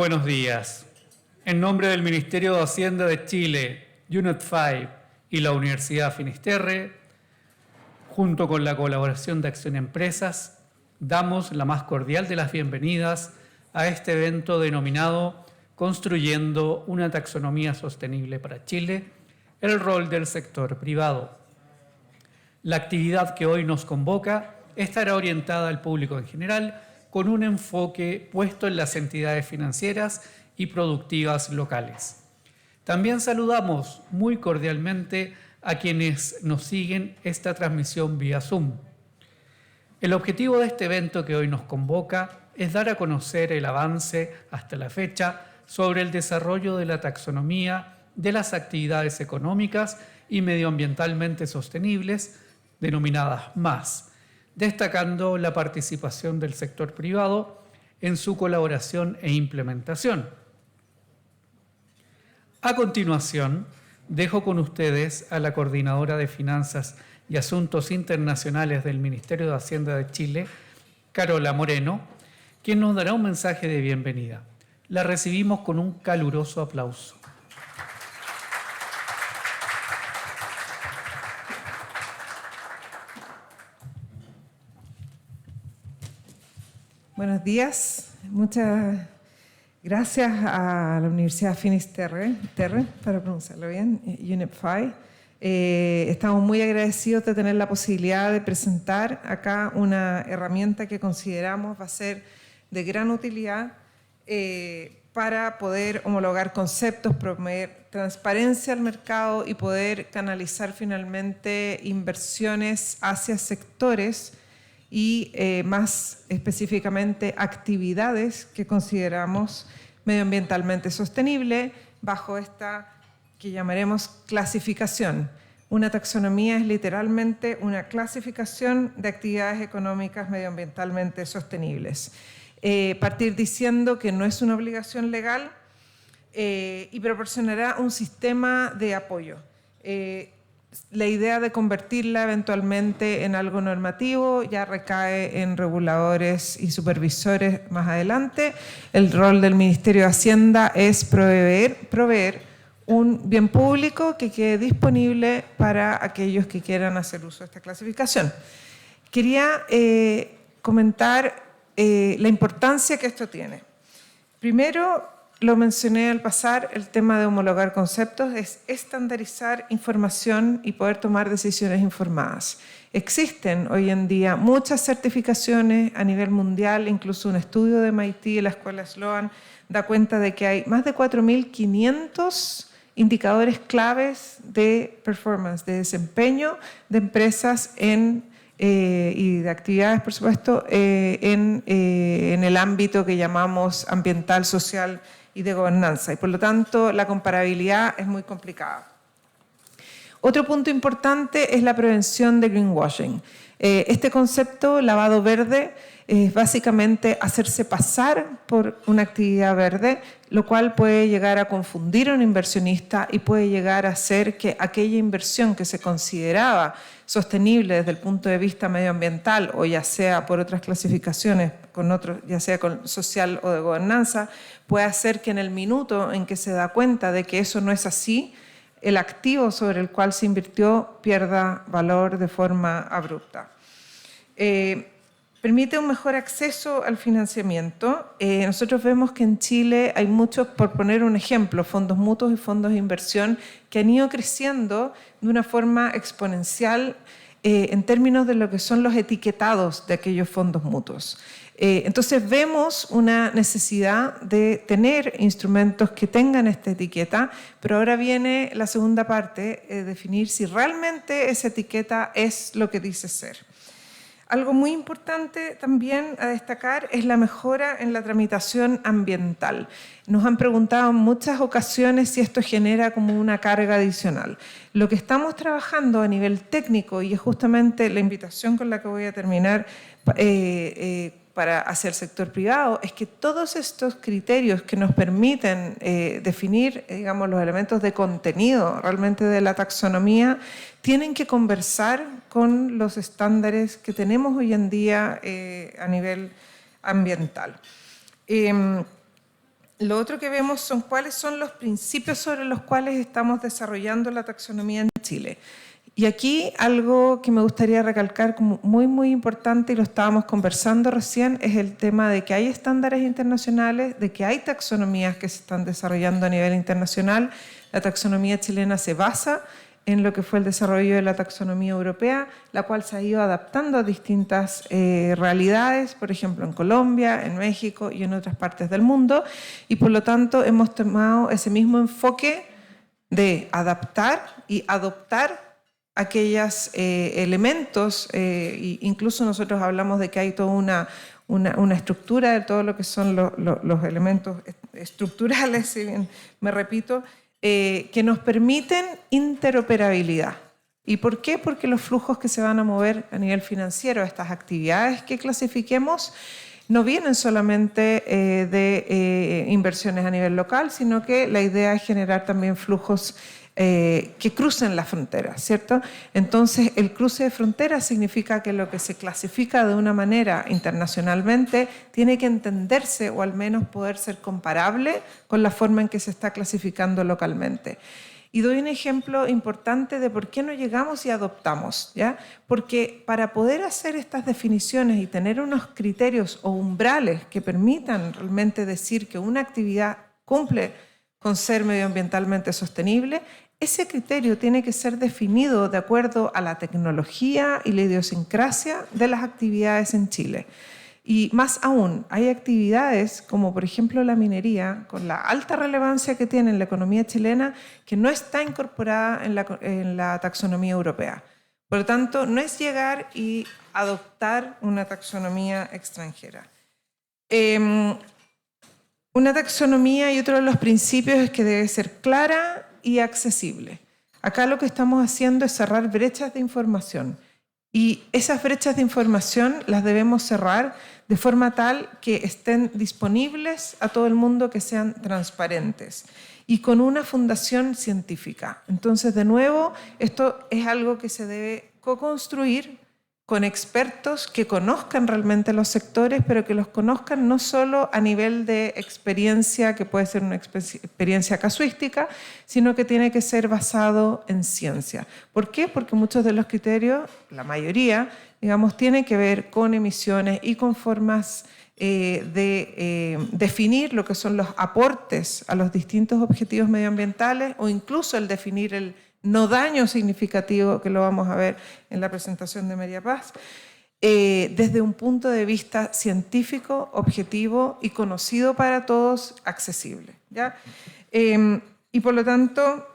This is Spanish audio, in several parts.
buenos días. En nombre del Ministerio de Hacienda de Chile, Unit 5 y la Universidad Finisterre, junto con la colaboración de Acción Empresas, damos la más cordial de las bienvenidas a este evento denominado Construyendo una taxonomía sostenible para Chile, el rol del sector privado. La actividad que hoy nos convoca estará orientada al público en general, con un enfoque puesto en las entidades financieras y productivas locales. También saludamos muy cordialmente a quienes nos siguen esta transmisión vía Zoom. El objetivo de este evento que hoy nos convoca es dar a conocer el avance hasta la fecha sobre el desarrollo de la taxonomía de las actividades económicas y medioambientalmente sostenibles, denominadas MAS, destacando la participación del sector privado en su colaboración e implementación. A continuación, dejo con ustedes a la Coordinadora de Finanzas y Asuntos Internacionales del Ministerio de Hacienda de Chile, Carola Moreno, quien nos dará un mensaje de bienvenida. La recibimos con un caluroso aplauso. Buenos días, muchas gracias a la Universidad Finisterre, para pronunciarlo bien, Unit 5. Estamos muy agradecidos de tener la posibilidad de presentar acá una herramienta que consideramos va a ser de gran utilidad para poder homologar conceptos, promover transparencia al mercado y poder canalizar finalmente inversiones hacia sectores y más específicamente actividades que consideramos medioambientalmente sostenible bajo esta que llamaremos clasificación. Una taxonomía es literalmente una clasificación de actividades económicas medioambientalmente sostenibles. Partir diciendo que no es una obligación legal y proporcionará un sistema de apoyo. La idea de convertirla eventualmente en algo normativo ya recae en reguladores y supervisores más adelante. El rol del Ministerio de Hacienda es proveer un bien público que quede disponible para aquellos que quieran hacer uso de esta clasificación. Quería comentar la importancia que esto tiene. Primero, lo mencioné al pasar, el tema de homologar conceptos es estandarizar información y poder tomar decisiones informadas. Existen hoy en día muchas certificaciones a nivel mundial, incluso un estudio de MIT, la Escuela Sloan, da cuenta de que hay más de 4.500 indicadores claves de performance, de desempeño de empresas y de actividades, por supuesto, en el ámbito que llamamos ambiental, social y de gobernanza, y por lo tanto la comparabilidad es muy complicada. Otro punto importante es la prevención de greenwashing. Este concepto, lavado verde, es básicamente hacerse pasar por una actividad verde, lo cual puede llegar a confundir a un inversionista y puede llegar a hacer que aquella inversión que se consideraba sostenible desde el punto de vista medioambiental o ya sea por otras clasificaciones, ya sea con social o de gobernanza, puede hacer que en el minuto en que se da cuenta de que eso no es así, el activo sobre el cual se invirtió pierda valor de forma abrupta. Permite un mejor acceso al financiamiento. Nosotros vemos que en Chile hay muchos, por poner un ejemplo, fondos mutuos y fondos de inversión que han ido creciendo de una forma exponencial en términos de lo que son los etiquetados de aquellos fondos mutuos. Entonces vemos una necesidad de tener instrumentos que tengan esta etiqueta, pero ahora viene la segunda parte, definir si realmente esa etiqueta es lo que dice ser. Algo muy importante también a destacar es la mejora en la tramitación ambiental. Nos han preguntado en muchas ocasiones si esto genera como una carga adicional. Lo que estamos trabajando a nivel técnico, y es justamente la invitación con la que voy a terminar hacia el sector privado, es que todos estos criterios que nos permiten definir, digamos, los elementos de contenido realmente de la taxonomía, tienen que conversar con los estándares que tenemos hoy en día a nivel ambiental. lo otro que vemos son cuáles son los principios sobre los cuales estamos desarrollando la taxonomía en Chile. Y aquí algo que me gustaría recalcar como muy, muy importante, y lo estábamos conversando recién, es el tema de que hay estándares internacionales, de que hay taxonomías que se están desarrollando a nivel internacional. La taxonomía chilena se basa en lo que fue el desarrollo de la taxonomía europea, la cual se ha ido adaptando a distintas realidades, por ejemplo en Colombia, en México y en otras partes del mundo, y por lo tanto hemos tomado ese mismo enfoque de adaptar y adoptar aquellos elementos, incluso nosotros hablamos de que hay toda una estructura de todo lo que son los elementos estructurales, si bien me repito, que nos permiten interoperabilidad. ¿Y por qué? Porque los flujos que se van a mover a nivel financiero, estas actividades que clasifiquemos, no vienen solamente de inversiones a nivel local, sino que la idea es generar también flujos que crucen la frontera, ¿cierto? Entonces, el cruce de fronteras significa que lo que se clasifica de una manera internacionalmente tiene que entenderse o al menos poder ser comparable con la forma en que se está clasificando localmente. Y doy un ejemplo importante de por qué no llegamos y adoptamos, ¿ya? Porque para poder hacer estas definiciones y tener unos criterios o umbrales que permitan realmente decir que una actividad cumple con ser medioambientalmente sostenible, ese criterio tiene que ser definido de acuerdo a la tecnología y la idiosincrasia de las actividades en Chile. Y más aún, hay actividades como por ejemplo la minería, con la alta relevancia que tiene en la economía chilena, que no está incorporada en la taxonomía europea. Por lo tanto, no es llegar y adoptar una taxonomía extranjera. Una taxonomía, y otro de los principios es que debe ser clara y accesible. Acá lo que estamos haciendo es cerrar brechas de información, y esas brechas de información las debemos cerrar de forma tal que estén disponibles a todo el mundo, que sean transparentes y con una fundación científica. Entonces, de nuevo, esto es algo que se debe co-construir con expertos que conozcan realmente los sectores, pero que los conozcan no solo a nivel de experiencia, que puede ser una experiencia casuística, sino que tiene que ser basado en ciencia. ¿Por qué? Porque muchos de los criterios, la mayoría, digamos, tienen que ver con emisiones y con formas de definir lo que son los aportes a los distintos objetivos medioambientales, o incluso el definir el no daño significativo, que lo vamos a ver en la presentación de María Paz, desde un punto de vista científico, objetivo y conocido para todos, accesible, ¿ya? Y por lo tanto,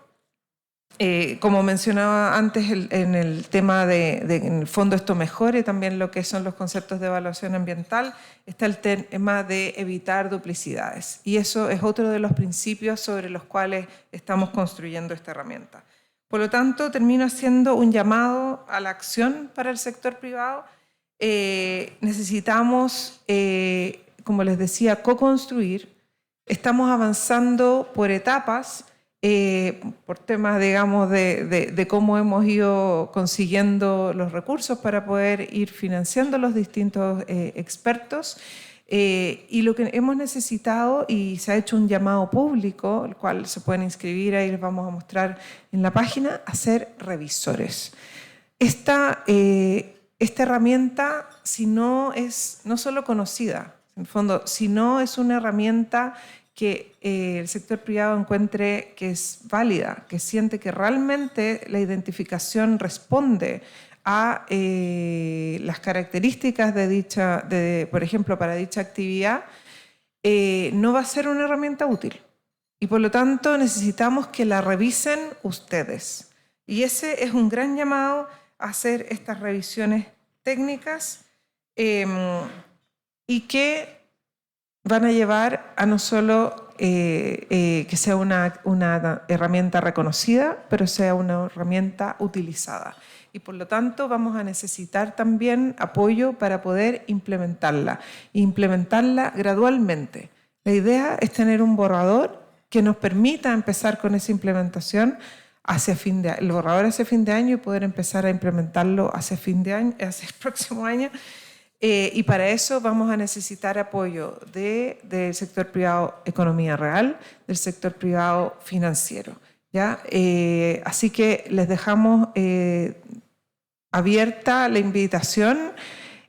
como mencionaba antes en el tema en el fondo esto mejore también lo que son los conceptos de evaluación ambiental, está el tema de evitar duplicidades. Y eso es otro de los principios sobre los cuales estamos construyendo esta herramienta. Por lo tanto, termino haciendo un llamado a la acción para el sector privado. Necesitamos, como les decía, co-construir. Estamos avanzando por etapas, por temas, digamos, de cómo hemos ido consiguiendo los recursos para poder ir financiando los distintos expertos. Y lo que hemos necesitado, y se ha hecho un llamado público, el cual se pueden inscribir, ahí les vamos a mostrar en la página, a ser revisores. Esta herramienta, si no es no solo conocida, en el fondo, si no es una herramienta que el sector privado encuentre que es válida, que siente que realmente la identificación responde a las características por ejemplo, para dicha actividad, no va a ser una herramienta útil. Y por lo tanto necesitamos que la revisen ustedes. Y ese es un gran llamado a hacer estas revisiones técnicas y que van a llevar a no solo que sea una herramienta reconocida, pero sea una herramienta utilizada. Y por lo tanto vamos a necesitar también apoyo para poder implementarla gradualmente. La idea es tener un borrador que nos permita empezar con esa implementación el borrador hacia fin de año, y poder empezar a implementarlo hacia el próximo año, Y para eso vamos a necesitar apoyo del sector privado economía real, del sector privado financiero, ¿ya? Así que les dejamos abierta la invitación,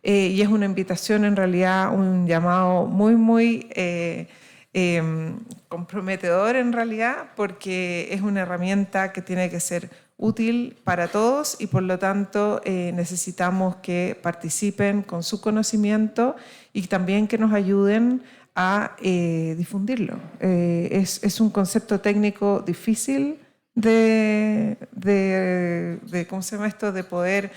y es una invitación, en realidad un llamado muy comprometedor en realidad, porque es una herramienta que tiene que ser útil para todos y por lo tanto necesitamos que participen con su conocimiento y también que nos ayuden a difundirlo. Es un concepto técnico difícil ¿cómo se llama esto? De poder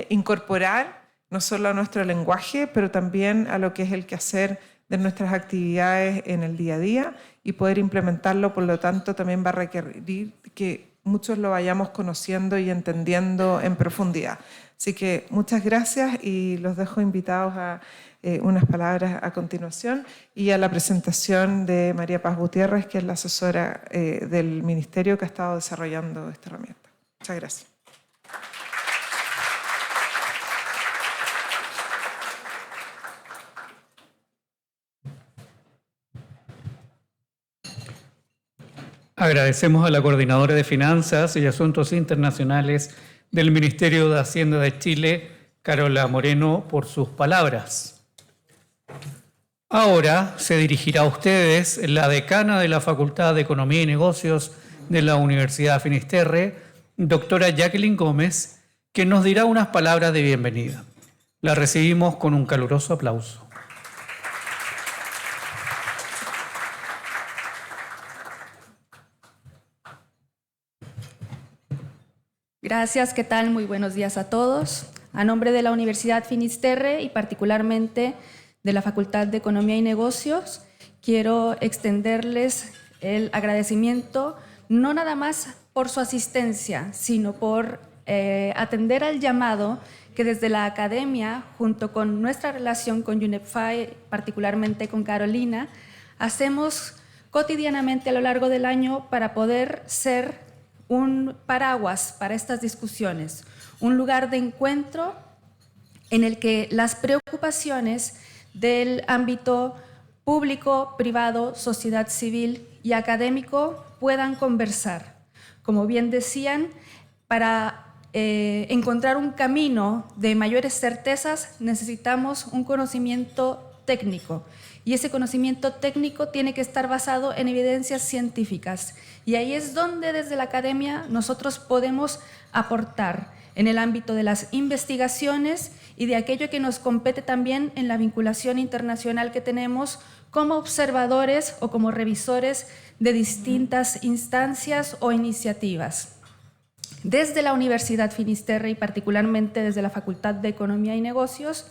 incorporar no solo a nuestro lenguaje, pero también a lo que es el quehacer de nuestras actividades en el día a día, y poder implementarlo, por lo tanto, también va a requerir que muchos lo vayamos conociendo y entendiendo en profundidad. Así que muchas gracias y los dejo invitados a unas palabras a continuación y a la presentación de María Paz Gutiérrez, que es la asesora del Ministerio que ha estado desarrollando esta herramienta. Muchas gracias. Agradecemos a la Coordinadora de Finanzas y Asuntos Internacionales del Ministerio de Hacienda de Chile, Carola Moreno, por sus palabras. Ahora se dirigirá a ustedes la decana de la Facultad de Economía y Negocios de la Universidad Finisterre, doctora Jacqueline Gómez, que nos dirá unas palabras de bienvenida. La recibimos con un caluroso aplauso. Gracias, ¿qué tal? Muy buenos días a todos. A nombre de la Universidad Finisterre y particularmente de la Facultad de Economía y Negocios, quiero extenderles el agradecimiento, no nada más por su asistencia, sino por atender al llamado que desde la academia, junto con nuestra relación con UNEP-FI, particularmente con Carolina, hacemos cotidianamente a lo largo del año para poder ser un paraguas para estas discusiones, un lugar de encuentro en el que las preocupaciones del ámbito público, privado, sociedad civil y académico puedan conversar. Como bien decían, para encontrar un camino de mayores certezas necesitamos un conocimiento técnico, y ese conocimiento técnico tiene que estar basado en evidencias científicas. Y ahí es donde desde la academia nosotros podemos aportar en el ámbito de las investigaciones y de aquello que nos compete también en la vinculación internacional que tenemos como observadores o como revisores de distintas instancias o iniciativas. Desde la Universidad Finisterre y particularmente desde la Facultad de Economía y Negocios,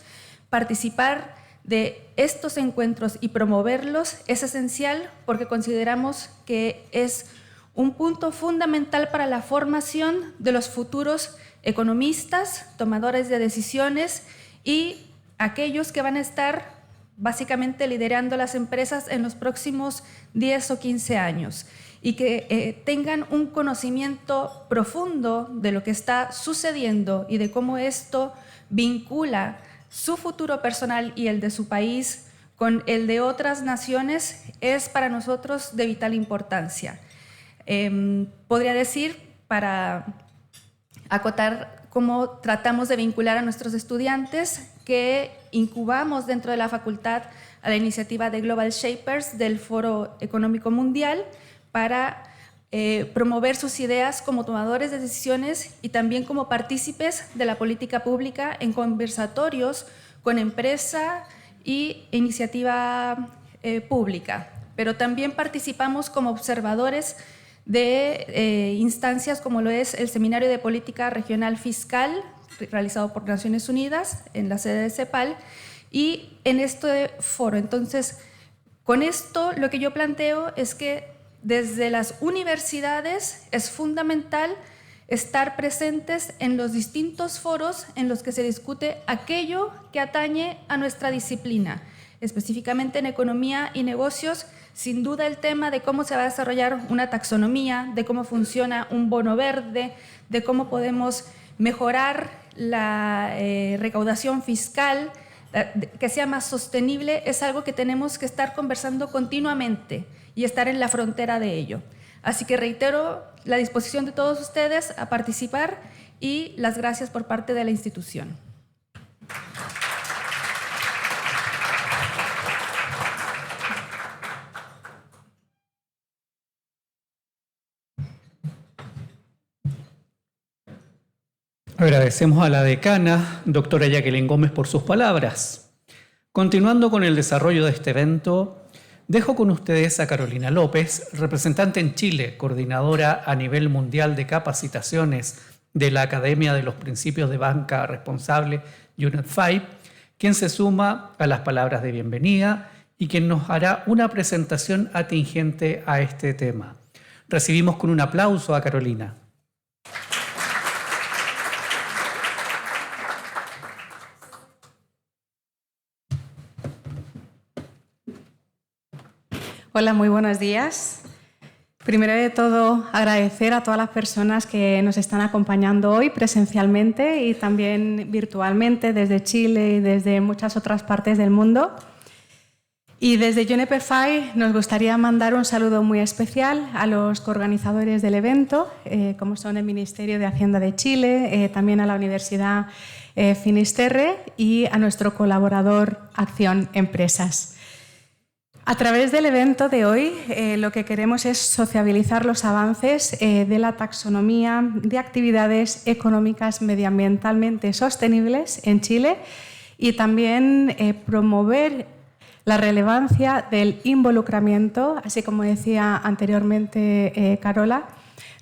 participar de estos encuentros y promoverlos es esencial porque consideramos que es un punto fundamental para la formación de los futuros economistas, tomadores de decisiones y aquellos que van a estar básicamente liderando las empresas en los próximos 10 o 15 años y que tengan un conocimiento profundo de lo que está sucediendo y de cómo esto vincula su futuro personal y el de su país con el de otras naciones es para nosotros de vital importancia. Podría decir, para acotar cómo tratamos de vincular a nuestros estudiantes, que incubamos dentro de la facultad a la iniciativa de Global Shapers del Foro Económico Mundial para promover sus ideas como tomadores de decisiones y también como partícipes de la política pública en conversatorios con empresa y iniciativa pública. Pero también participamos como observadores de instancias como lo es el Seminario de Política Regional Fiscal, realizado por Naciones Unidas en la sede de CEPAL, y en este foro. Entonces, con esto lo que yo planteo es que desde las universidades es fundamental estar presentes en los distintos foros en los que se discute aquello que atañe a nuestra disciplina, específicamente en economía y negocios. Sin duda el tema de cómo se va a desarrollar una taxonomía, de cómo funciona un bono verde, de cómo podemos mejorar la recaudación fiscal, que sea más sostenible, es algo que tenemos que estar conversando continuamente y estar en la frontera de ello. Así que reitero la disposición de todos ustedes a participar y las gracias por parte de la institución. Agradecemos a la decana, doctora Jacqueline Gómez, por sus palabras. Continuando con el desarrollo de este evento, dejo con ustedes a Carolina López, representante en Chile, coordinadora a nivel mundial de capacitaciones de la Academia de los Principios de Banca Responsable Unit 5, quien se suma a las palabras de bienvenida y quien nos hará una presentación atingente a este tema. Recibimos con un aplauso a Carolina. Hola, muy buenos días. Primero de todo, agradecer a todas las personas que nos están acompañando hoy presencialmente y también virtualmente desde Chile y desde muchas otras partes del mundo. Y desde UNEP-FI nos gustaría mandar un saludo muy especial a los coorganizadores del evento, como son el Ministerio de Hacienda de Chile, también a la Universidad Finisterre y a nuestro colaborador Acción Empresas. A través del evento de hoy, lo que queremos es sociabilizar los avances de la taxonomía de actividades económicas medioambientalmente sostenibles en Chile y también promover la relevancia del involucramiento, así como decía anteriormente Carola,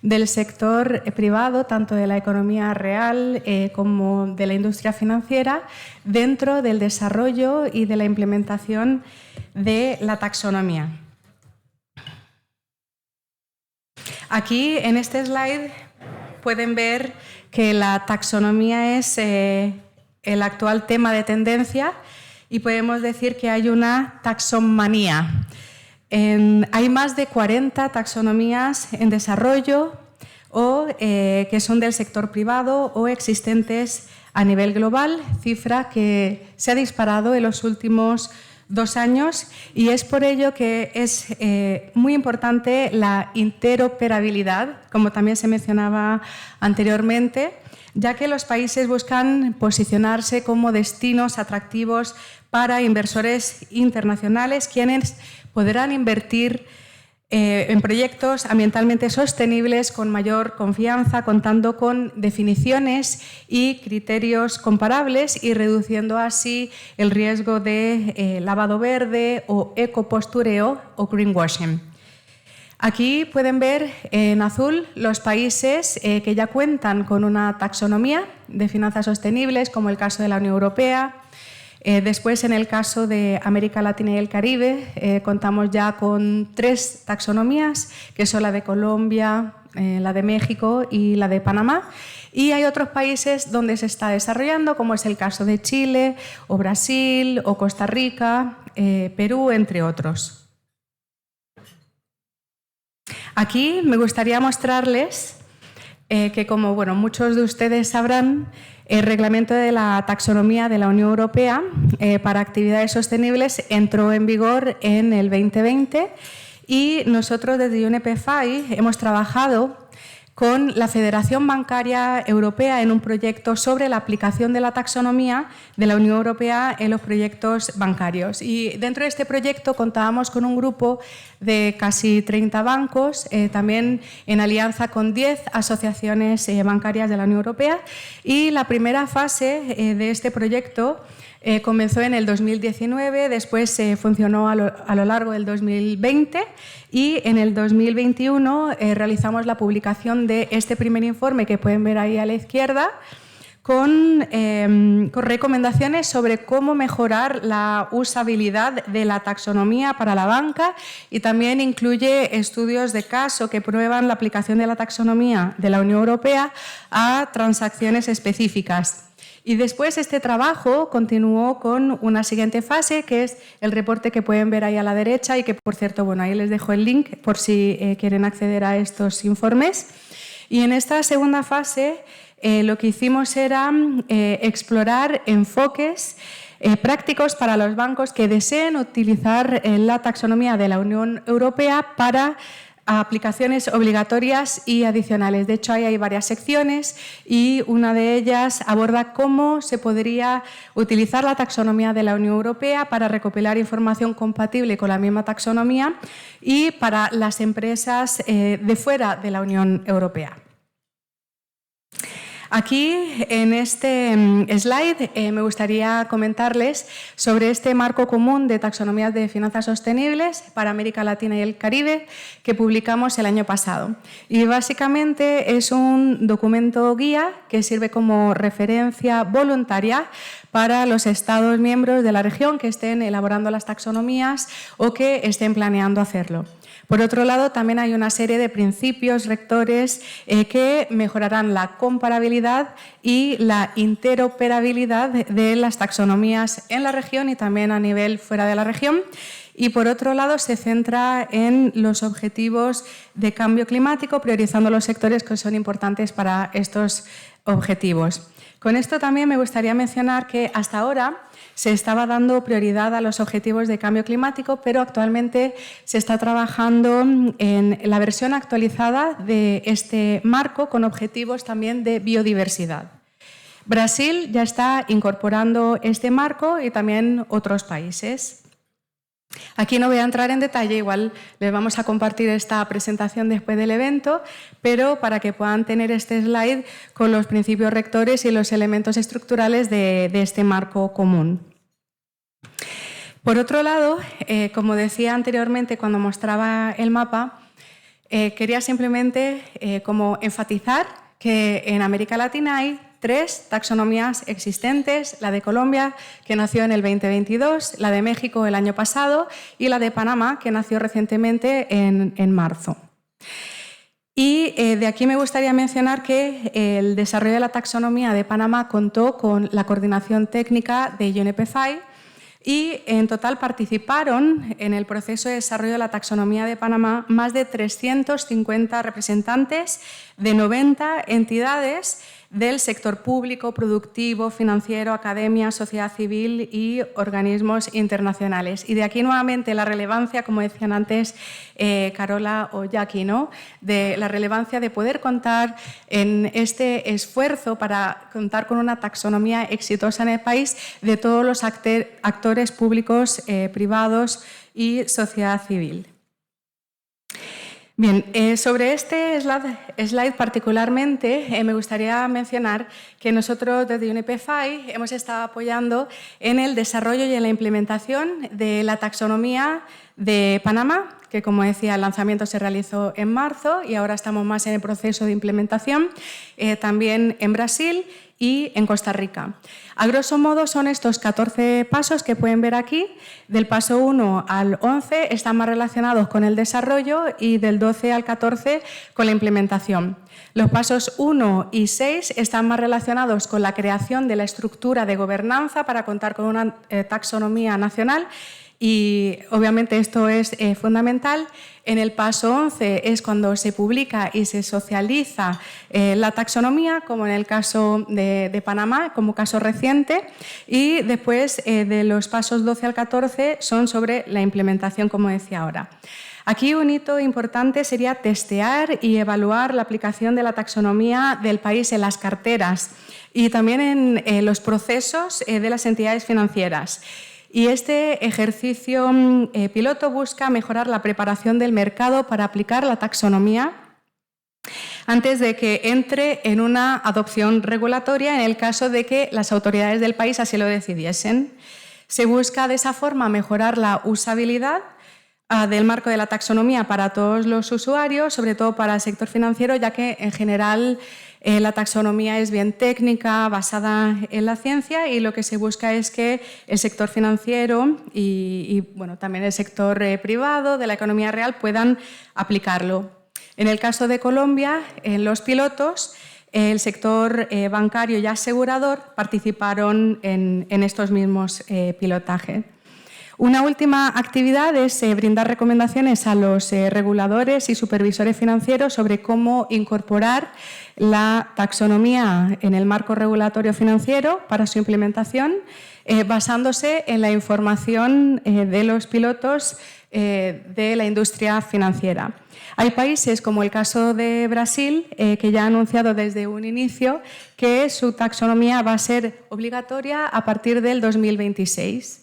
del sector privado, tanto de la economía real como de la industria financiera, dentro del desarrollo y de la implementación de la taxonomía. Aquí, en este slide, pueden ver que la taxonomía es el actual tema de tendencia y podemos decir que hay una taxomanía. Hay más de 40 taxonomías en desarrollo o que son del sector privado o existentes a nivel global, cifra que se ha disparado en los últimos 2 años y es por ello que es muy importante la interoperabilidad, como también se mencionaba anteriormente, ya que los países buscan posicionarse como destinos atractivos para inversores internacionales, quienes podrán invertir en proyectos ambientalmente sostenibles con mayor confianza, contando con definiciones y criterios comparables y reduciendo así el riesgo de lavado verde o ecopostureo o greenwashing. Aquí pueden ver en azul los países que ya cuentan con una taxonomía de finanzas sostenibles, como el caso de la Unión Europea. Después, en el caso de América Latina y el Caribe, contamos ya con 3 taxonomías, que son la de Colombia, la de México y la de Panamá. Y hay otros países donde se está desarrollando, como es el caso de Chile, o Brasil, o Costa Rica, Perú, entre otros. Aquí me gustaría mostrarles que, como muchos de ustedes sabrán, el reglamento de la taxonomía de la Unión Europea para actividades sostenibles entró en vigor en el 2020 y nosotros desde UNEP-FI hemos trabajado con la Federación Bancaria Europea en un proyecto sobre la aplicación de la taxonomía de la Unión Europea en los proyectos bancarios. Y dentro de este proyecto contábamos con un grupo de casi 30 bancos, también en alianza con 10 asociaciones bancarias de la Unión Europea. Y la primera fase de este proyecto comenzó en el 2019, después funcionó a lo largo del 2020 y en el 2021 realizamos la publicación de este primer informe que pueden ver ahí a la izquierda con recomendaciones sobre cómo mejorar la usabilidad de la taxonomía para la banca y también incluye estudios de caso que prueban la aplicación de la taxonomía de la Unión Europea a transacciones específicas. Y después este trabajo continuó con una siguiente fase, que es el reporte que pueden ver ahí a la derecha y que, por cierto, ahí les dejo el link por si quieren acceder a estos informes. Y en esta segunda fase lo que hicimos era explorar enfoques prácticos para los bancos que deseen utilizar la taxonomía de la Unión Europea para aplicaciones obligatorias y adicionales. De hecho, ahí hay varias secciones y una de ellas aborda cómo se podría utilizar la taxonomía de la Unión Europea para recopilar información compatible con la misma taxonomía y para las empresas de fuera de la Unión Europea. Aquí, en este slide, me gustaría comentarles sobre este marco común de taxonomías de finanzas sostenibles para América Latina y el Caribe que publicamos el año pasado. Y básicamente es un documento guía que sirve como referencia voluntaria para los Estados miembros de la región que estén elaborando las taxonomías o que estén planeando hacerlo. Por otro lado, también hay una serie de principios rectores que mejorarán la comparabilidad y la interoperabilidad de las taxonomías en la región y también a nivel fuera de la región. Y por otro lado, se centra en los objetivos de cambio climático, priorizando los sectores que son importantes para estos objetivos. Con esto también me gustaría mencionar que hasta ahora se estaba dando prioridad a los objetivos de cambio climático, pero actualmente se está trabajando en la versión actualizada de este marco con objetivos también de biodiversidad. Brasil ya está incorporando este marco y también otros países. Aquí no voy a entrar en detalle, igual les vamos a compartir esta presentación después del evento, pero para que puedan tener este slide con los principios rectores y los elementos estructurales de este marco común. Por otro lado, como decía anteriormente cuando mostraba el mapa, quería simplemente como enfatizar que en América Latina hay 3 taxonomías existentes, la de Colombia, que nació en el 2022, la de México el año pasado y la de Panamá, que nació recientemente en marzo. Y de aquí me gustaría mencionar que el desarrollo de la taxonomía de Panamá contó con la coordinación técnica de UNEP-FI y en total participaron en el proceso de desarrollo de la taxonomía de Panamá más de 350 representantes de 90 entidades del sector público, productivo, financiero, academia, sociedad civil y organismos internacionales. Y de aquí nuevamente la relevancia, como decían antes Carola o Jackie, ¿no? De la relevancia de poder contar en este esfuerzo para contar con una taxonomía exitosa en el país de todos los actores públicos, privados y sociedad civil. Bien, sobre este slide particularmente me gustaría mencionar que nosotros desde UNEP-FI hemos estado apoyando en el desarrollo y en la implementación de la taxonomía de Panamá, que como decía el lanzamiento se realizó en marzo y ahora estamos más en el proceso de implementación, también en Brasil y en Costa Rica. A grosso modo son estos 14 pasos que pueden ver aquí. Del paso 1 al 11 están más relacionados con el desarrollo y del 12 al 14 con la implementación. Los pasos 1 y 6 están más relacionados con la creación de la estructura de gobernanza para contar con una taxonomía nacional y obviamente esto es fundamental. En el paso 11 es cuando se publica y se socializa la taxonomía, como en el caso de Panamá, como caso reciente, y después de los pasos 12 al 14 son sobre la implementación, como decía ahora. Aquí un hito importante sería testear y evaluar la aplicación de la taxonomía del país en las carteras y también en los procesos de las entidades financieras. Y este ejercicio piloto busca mejorar la preparación del mercado para aplicar la taxonomía antes de que entre en una adopción regulatoria en el caso de que las autoridades del país así lo decidiesen. Se busca de esa forma mejorar la usabilidad del marco de la taxonomía para todos los usuarios, sobre todo para el sector financiero, ya que en general la taxonomía es bien técnica, basada en la ciencia y lo que se busca es que el sector financiero y bueno, también el sector privado de la economía real puedan aplicarlo. En el caso de Colombia, en los pilotos, el sector bancario y asegurador participaron en estos mismos pilotajes. Una última actividad es brindar recomendaciones a los reguladores y supervisores financieros sobre cómo incorporar la taxonomía en el marco regulatorio financiero para su implementación, basándose en la información de los pilotos de la industria financiera. Hay países, como el caso de Brasil, que ya ha anunciado desde un inicio que su taxonomía va a ser obligatoria a partir del 2026.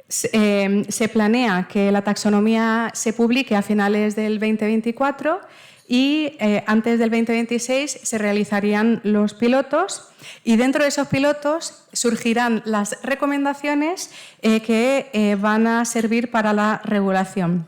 Se planea que la taxonomía se publique a finales del 2024 y antes del 2026 se realizarían los pilotos y dentro de esos pilotos surgirán las recomendaciones que van a servir para la regulación.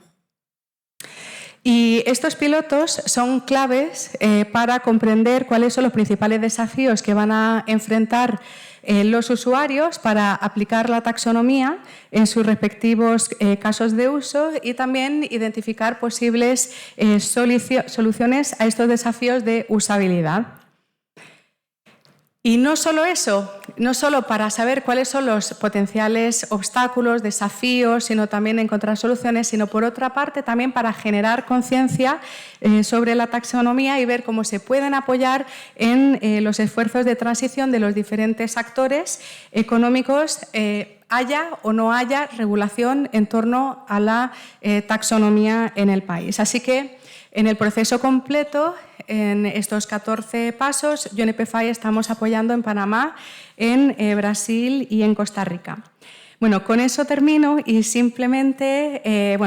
Y estos pilotos son claves para comprender cuáles son los principales desafíos que van a enfrentar los usuarios para aplicar la taxonomía en sus respectivos casos de uso y también identificar posibles soluciones a estos desafíos de usabilidad. Y no solo eso, no solo para saber cuáles son los potenciales obstáculos, desafíos, sino también encontrar soluciones, sino por otra parte también para generar conciencia sobre la taxonomía y ver cómo se pueden apoyar en los esfuerzos de transición de los diferentes actores económicos, haya o no haya regulación en torno a la taxonomía en el país. Así que en el proceso completo, en estos 14 pasos, UNEP-FI estamos apoyando en Panamá, en Brasil y en Costa Rica. Bueno, con eso termino y simplemente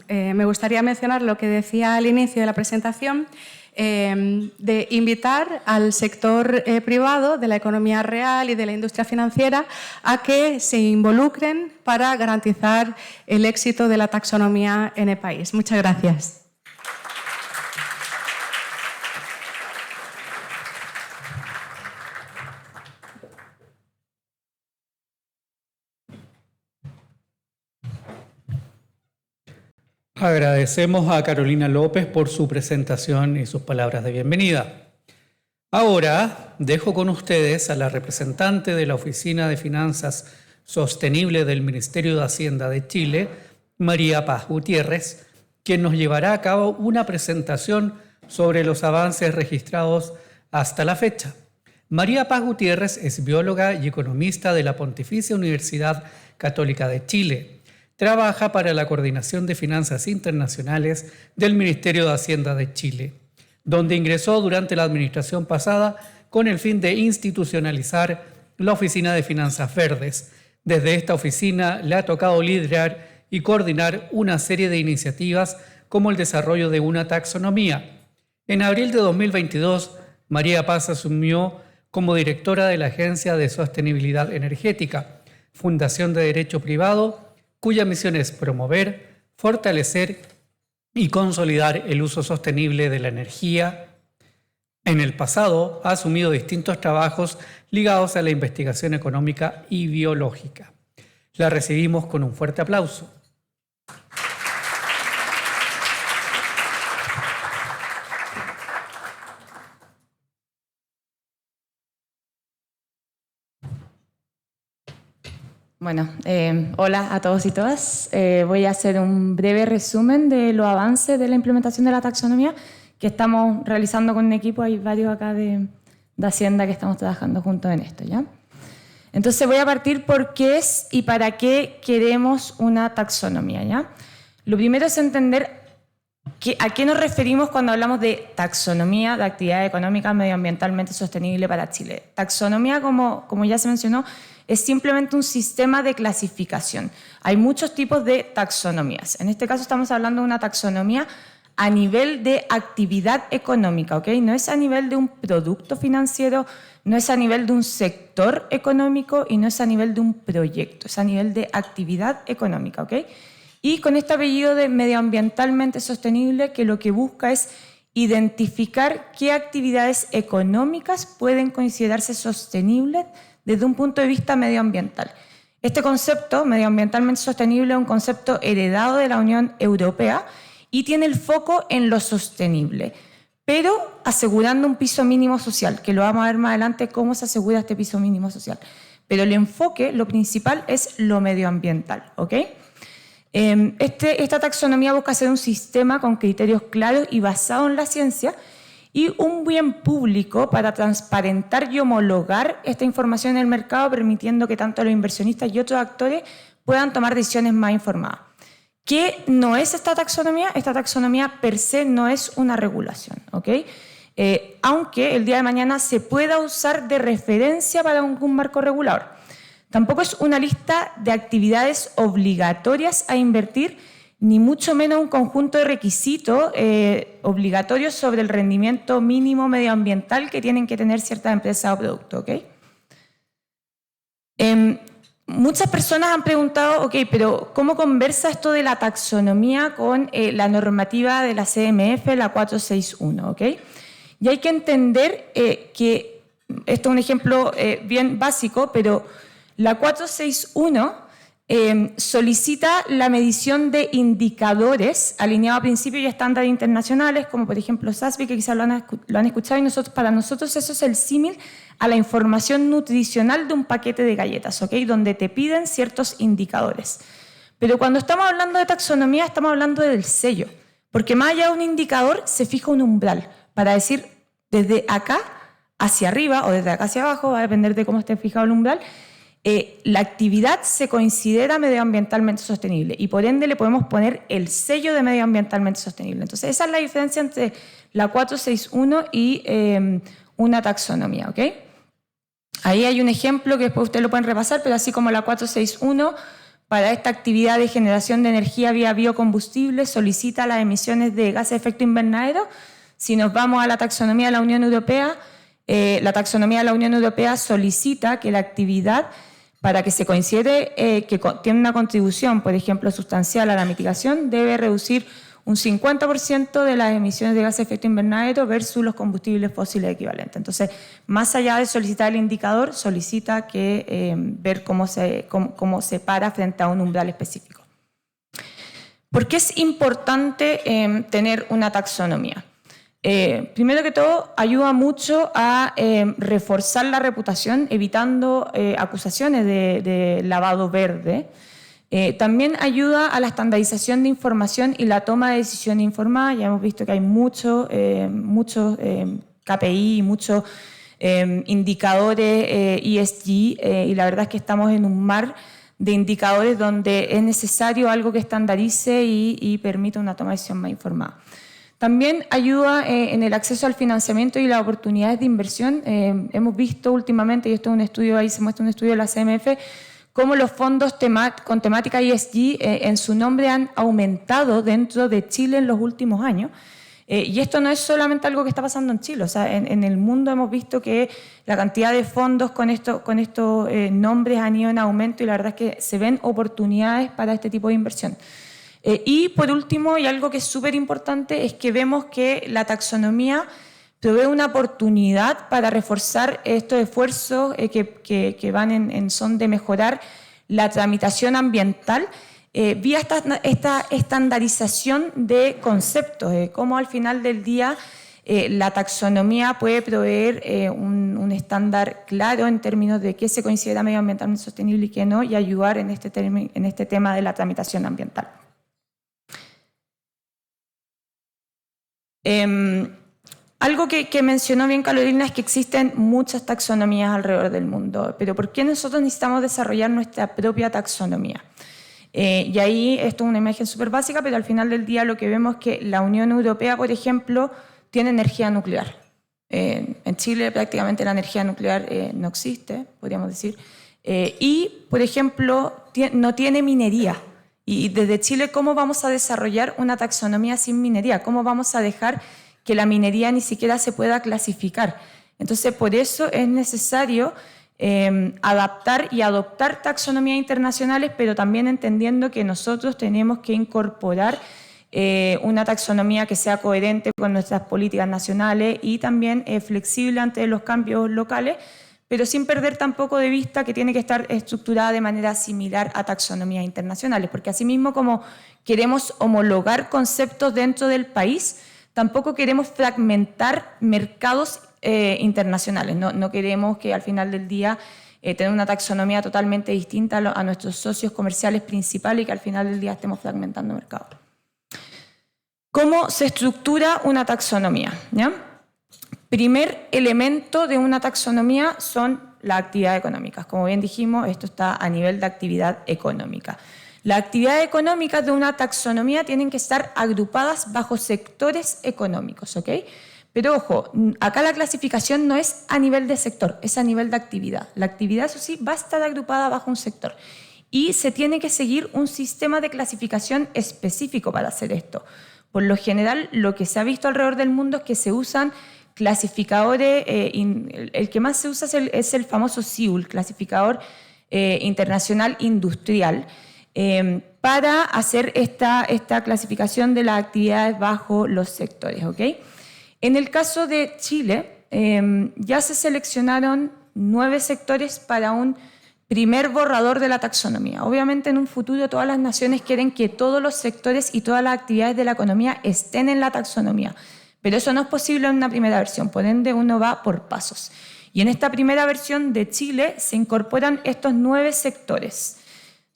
me gustaría mencionar lo que decía al inicio de la presentación, de invitar al sector privado de la economía real y de la industria financiera a que se involucren para garantizar el éxito de la taxonomía en el país. Muchas gracias. Agradecemos a Carolina López por su presentación y sus palabras de bienvenida. Ahora dejo con ustedes a la representante de la Oficina de Finanzas Sostenible del Ministerio de Hacienda de Chile, María Paz Gutiérrez, quien nos llevará a cabo una presentación sobre los avances registrados hasta la fecha. María Paz Gutiérrez es bióloga y economista de la Pontificia Universidad Católica de Chile. Trabaja para la Coordinación de Finanzas Internacionales del Ministerio de Hacienda de Chile, donde ingresó durante la administración pasada con el fin de institucionalizar la Oficina de Finanzas Verdes. Desde esta oficina le ha tocado liderar y coordinar una serie de iniciativas como el desarrollo de una taxonomía. En abril de 2022, María Paz asumió como directora de la Agencia de Sostenibilidad Energética, Fundación de Derecho Privado, cuya misión es promover, fortalecer y consolidar el uso sostenible de la energía. En el pasado ha asumido distintos trabajos ligados a la investigación económica y biológica. La recibimos con un fuerte aplauso. Bueno, hola a todos y todas. Voy a hacer un breve resumen de los avances de la implementación de la taxonomía que estamos realizando con un equipo. Hay varios acá de Hacienda que estamos trabajando juntos en esto, ¿ya? Entonces voy a partir por qué es y para qué queremos una taxonomía, ¿ya? Lo primero es entender a qué nos referimos cuando hablamos de taxonomía de actividad económica medioambientalmente sostenible para Chile. Taxonomía, como ya se mencionó, es simplemente un sistema de clasificación. Hay muchos tipos de taxonomías. En este caso estamos hablando de una taxonomía a nivel de actividad económica, ¿ok? No es a nivel de un producto financiero, no es a nivel de un sector económico y no es a nivel de un proyecto, es a nivel de actividad económica, ¿ok? Y con este apellido de medioambientalmente sostenible, que lo que busca es identificar qué actividades económicas pueden considerarse sostenibles desde un punto de vista medioambiental. Este concepto, medioambientalmente sostenible, es un concepto heredado de la Unión Europea y tiene el foco en lo sostenible, pero asegurando un piso mínimo social, que lo vamos a ver más adelante cómo se asegura este piso mínimo social. Pero el enfoque, lo principal, es lo medioambiental, ¿ok? Esta taxonomía busca ser un sistema con criterios claros y basado en la ciencia y un bien público para transparentar y homologar esta información en el mercado, permitiendo que tanto los inversionistas y otros actores puedan tomar decisiones más informadas. ¿Qué no es esta taxonomía? Esta taxonomía per se no es una regulación, ¿ok? Aunque el día de mañana se pueda usar de referencia para algún marco regulador. Tampoco es una lista de actividades obligatorias a invertir, ni mucho menos un conjunto de requisitos obligatorios sobre el rendimiento mínimo medioambiental que tienen que tener ciertas empresas o productos, ¿ok? Muchas personas han preguntado, ok, pero ¿cómo conversa esto de la taxonomía con la normativa de la CMF, la 461, ¿ok? Y hay que entender que, esto es un ejemplo bien básico, pero la 461 solicita la medición de indicadores alineados a principios y estándares internacionales, como por ejemplo SASB, que quizás lo han escuchado, y para nosotros eso es el símil a la información nutricional de un paquete de galletas, ¿ok? Donde te piden ciertos indicadores. Pero cuando estamos hablando de taxonomía, estamos hablando del sello, porque más allá de un indicador se fija un umbral para decir desde acá hacia arriba o desde acá hacia abajo, va a depender de cómo esté fijado el umbral, la actividad se considera medioambientalmente sostenible y por ende le podemos poner el sello de medioambientalmente sostenible. Entonces esa es la diferencia entre la 461 y una taxonomía, ¿ok? Ahí hay un ejemplo que después ustedes lo pueden repasar, pero así como la 461, para esta actividad de generación de energía vía biocombustible solicita las emisiones de gases de efecto invernadero. Si nos vamos a la taxonomía de la Unión Europea, la taxonomía de la Unión Europea solicita que la actividad, para que se considere que tiene una contribución, por ejemplo, sustancial a la mitigación, debe reducir un 50% de las emisiones de gases de efecto invernadero versus los combustibles fósiles equivalentes. Entonces, más allá de solicitar el indicador, solicita que ver cómo se para frente a un umbral específico. ¿Por qué es importante tener una taxonomía? Primero que todo, ayuda mucho a reforzar la reputación, evitando acusaciones de lavado verde. También ayuda a la estandarización de información y la toma de decisión informada. Ya hemos visto que hay muchos KPI, muchos indicadores ESG, y la verdad es que estamos en un mar de indicadores donde es necesario algo que estandarice y permita una toma de decisión más informada. También ayuda en el acceso al financiamiento y las oportunidades de inversión. Hemos visto últimamente, y esto es un estudio, ahí se muestra un estudio de la CMF, cómo los fondos con temática ESG en su nombre han aumentado dentro de Chile en los últimos años. Y esto no es solamente algo que está pasando en Chile, o sea, en el mundo hemos visto que la cantidad de fondos con estos nombres han ido en aumento y la verdad es que se ven oportunidades para este tipo de inversión. Y por último, y algo que es súper importante, es que vemos que la taxonomía provee una oportunidad para reforzar estos esfuerzos que van en son de mejorar la tramitación ambiental vía esta estandarización de conceptos, cómo al final del día la taxonomía puede proveer un estándar claro en términos de qué se considera medioambientalmente sostenible y qué no, y ayudar en este tema de la tramitación ambiental. Algo que mencionó bien Carolina es que existen muchas taxonomías alrededor del mundo, pero ¿por qué nosotros necesitamos desarrollar nuestra propia taxonomía? Y ahí esto es una imagen súper básica, pero al final del día lo que vemos es que la Unión Europea, por ejemplo, tiene energía nuclear. En Chile prácticamente la energía nuclear no existe, podríamos decir, y, por ejemplo, no tiene minería. Y desde Chile, ¿cómo vamos a desarrollar una taxonomía sin minería? ¿Cómo vamos a dejar que la minería ni siquiera se pueda clasificar? Entonces, por eso es necesario adaptar y adoptar taxonomías internacionales, pero también entendiendo que nosotros tenemos que incorporar una taxonomía que sea coherente con nuestras políticas nacionales y también flexible ante los cambios locales, pero sin perder tampoco de vista que tiene que estar estructurada de manera similar a taxonomías internacionales, porque asimismo como queremos homologar conceptos dentro del país, tampoco queremos fragmentar mercados internacionales. No queremos que al final del día tener una taxonomía totalmente distinta a nuestros socios comerciales principales y que al final del día estemos fragmentando el mercado. ¿Cómo se estructura una taxonomía? ¿Ya? Primer elemento de una taxonomía son las actividades económicas. Como bien dijimos, esto está a nivel de actividad económica. Las actividades económicas de una taxonomía tienen que estar agrupadas bajo sectores económicos, ¿ok? Pero ojo, acá la clasificación no es a nivel de sector, es a nivel de actividad. La actividad, eso sí, va a estar agrupada bajo un sector. Y se tiene que seguir un sistema de clasificación específico para hacer esto. Por lo general, lo que se ha visto alrededor del mundo es que se usan clasificadores, el que más se usa es el famoso CIUL, clasificador internacional industrial, para hacer esta clasificación de las actividades bajo los sectores, ¿ok? En el caso de Chile, ya se seleccionaron 9 sectores para un primer borrador de la taxonomía. Obviamente en un futuro todas las naciones quieren que todos los sectores y todas las actividades de la economía estén en la taxonomía, pero eso no es posible en una primera versión, por ende uno va por pasos. Y en esta primera versión de Chile se incorporan estos 9 sectores.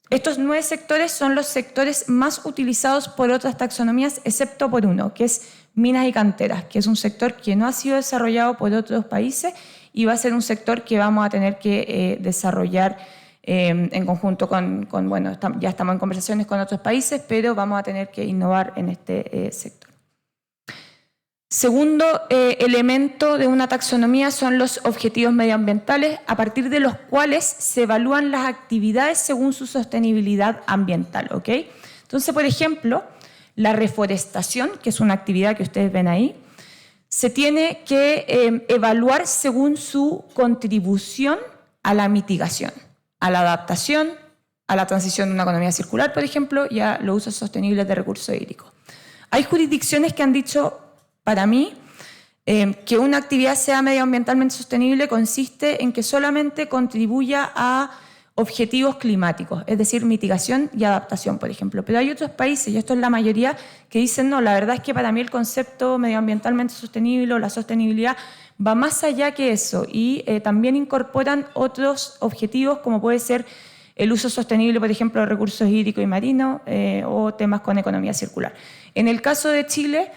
Estos 9 sectores son los sectores más utilizados por otras taxonomías, excepto por uno, que es minas y canteras, que es un sector que no ha sido desarrollado por otros países y va a ser un sector que vamos a tener que desarrollar en conjunto bueno, ya estamos en conversaciones con otros países, pero vamos a tener que innovar en este sector. Segundo elemento de una taxonomía son los objetivos medioambientales, a partir de los cuales se evalúan las actividades según su sostenibilidad ambiental, ¿ok? Entonces, por ejemplo, la reforestación, que es una actividad que ustedes ven ahí, se tiene que evaluar según su contribución a la mitigación, a la adaptación, a la transición de una economía circular, por ejemplo, y a los usos sostenibles de recursos hídricos. Hay jurisdicciones que han dicho, para mí, que una actividad sea medioambientalmente sostenible consiste en que solamente contribuya a objetivos climáticos, es decir, mitigación y adaptación, por ejemplo. Pero hay otros países, y esto es la mayoría, que dicen, no, la verdad es que para mí el concepto medioambientalmente sostenible o la sostenibilidad va más allá que eso y también incorporan otros objetivos como puede ser el uso sostenible, por ejemplo, de recursos hídricos y marinos o temas con economía circular. En el caso de Chile,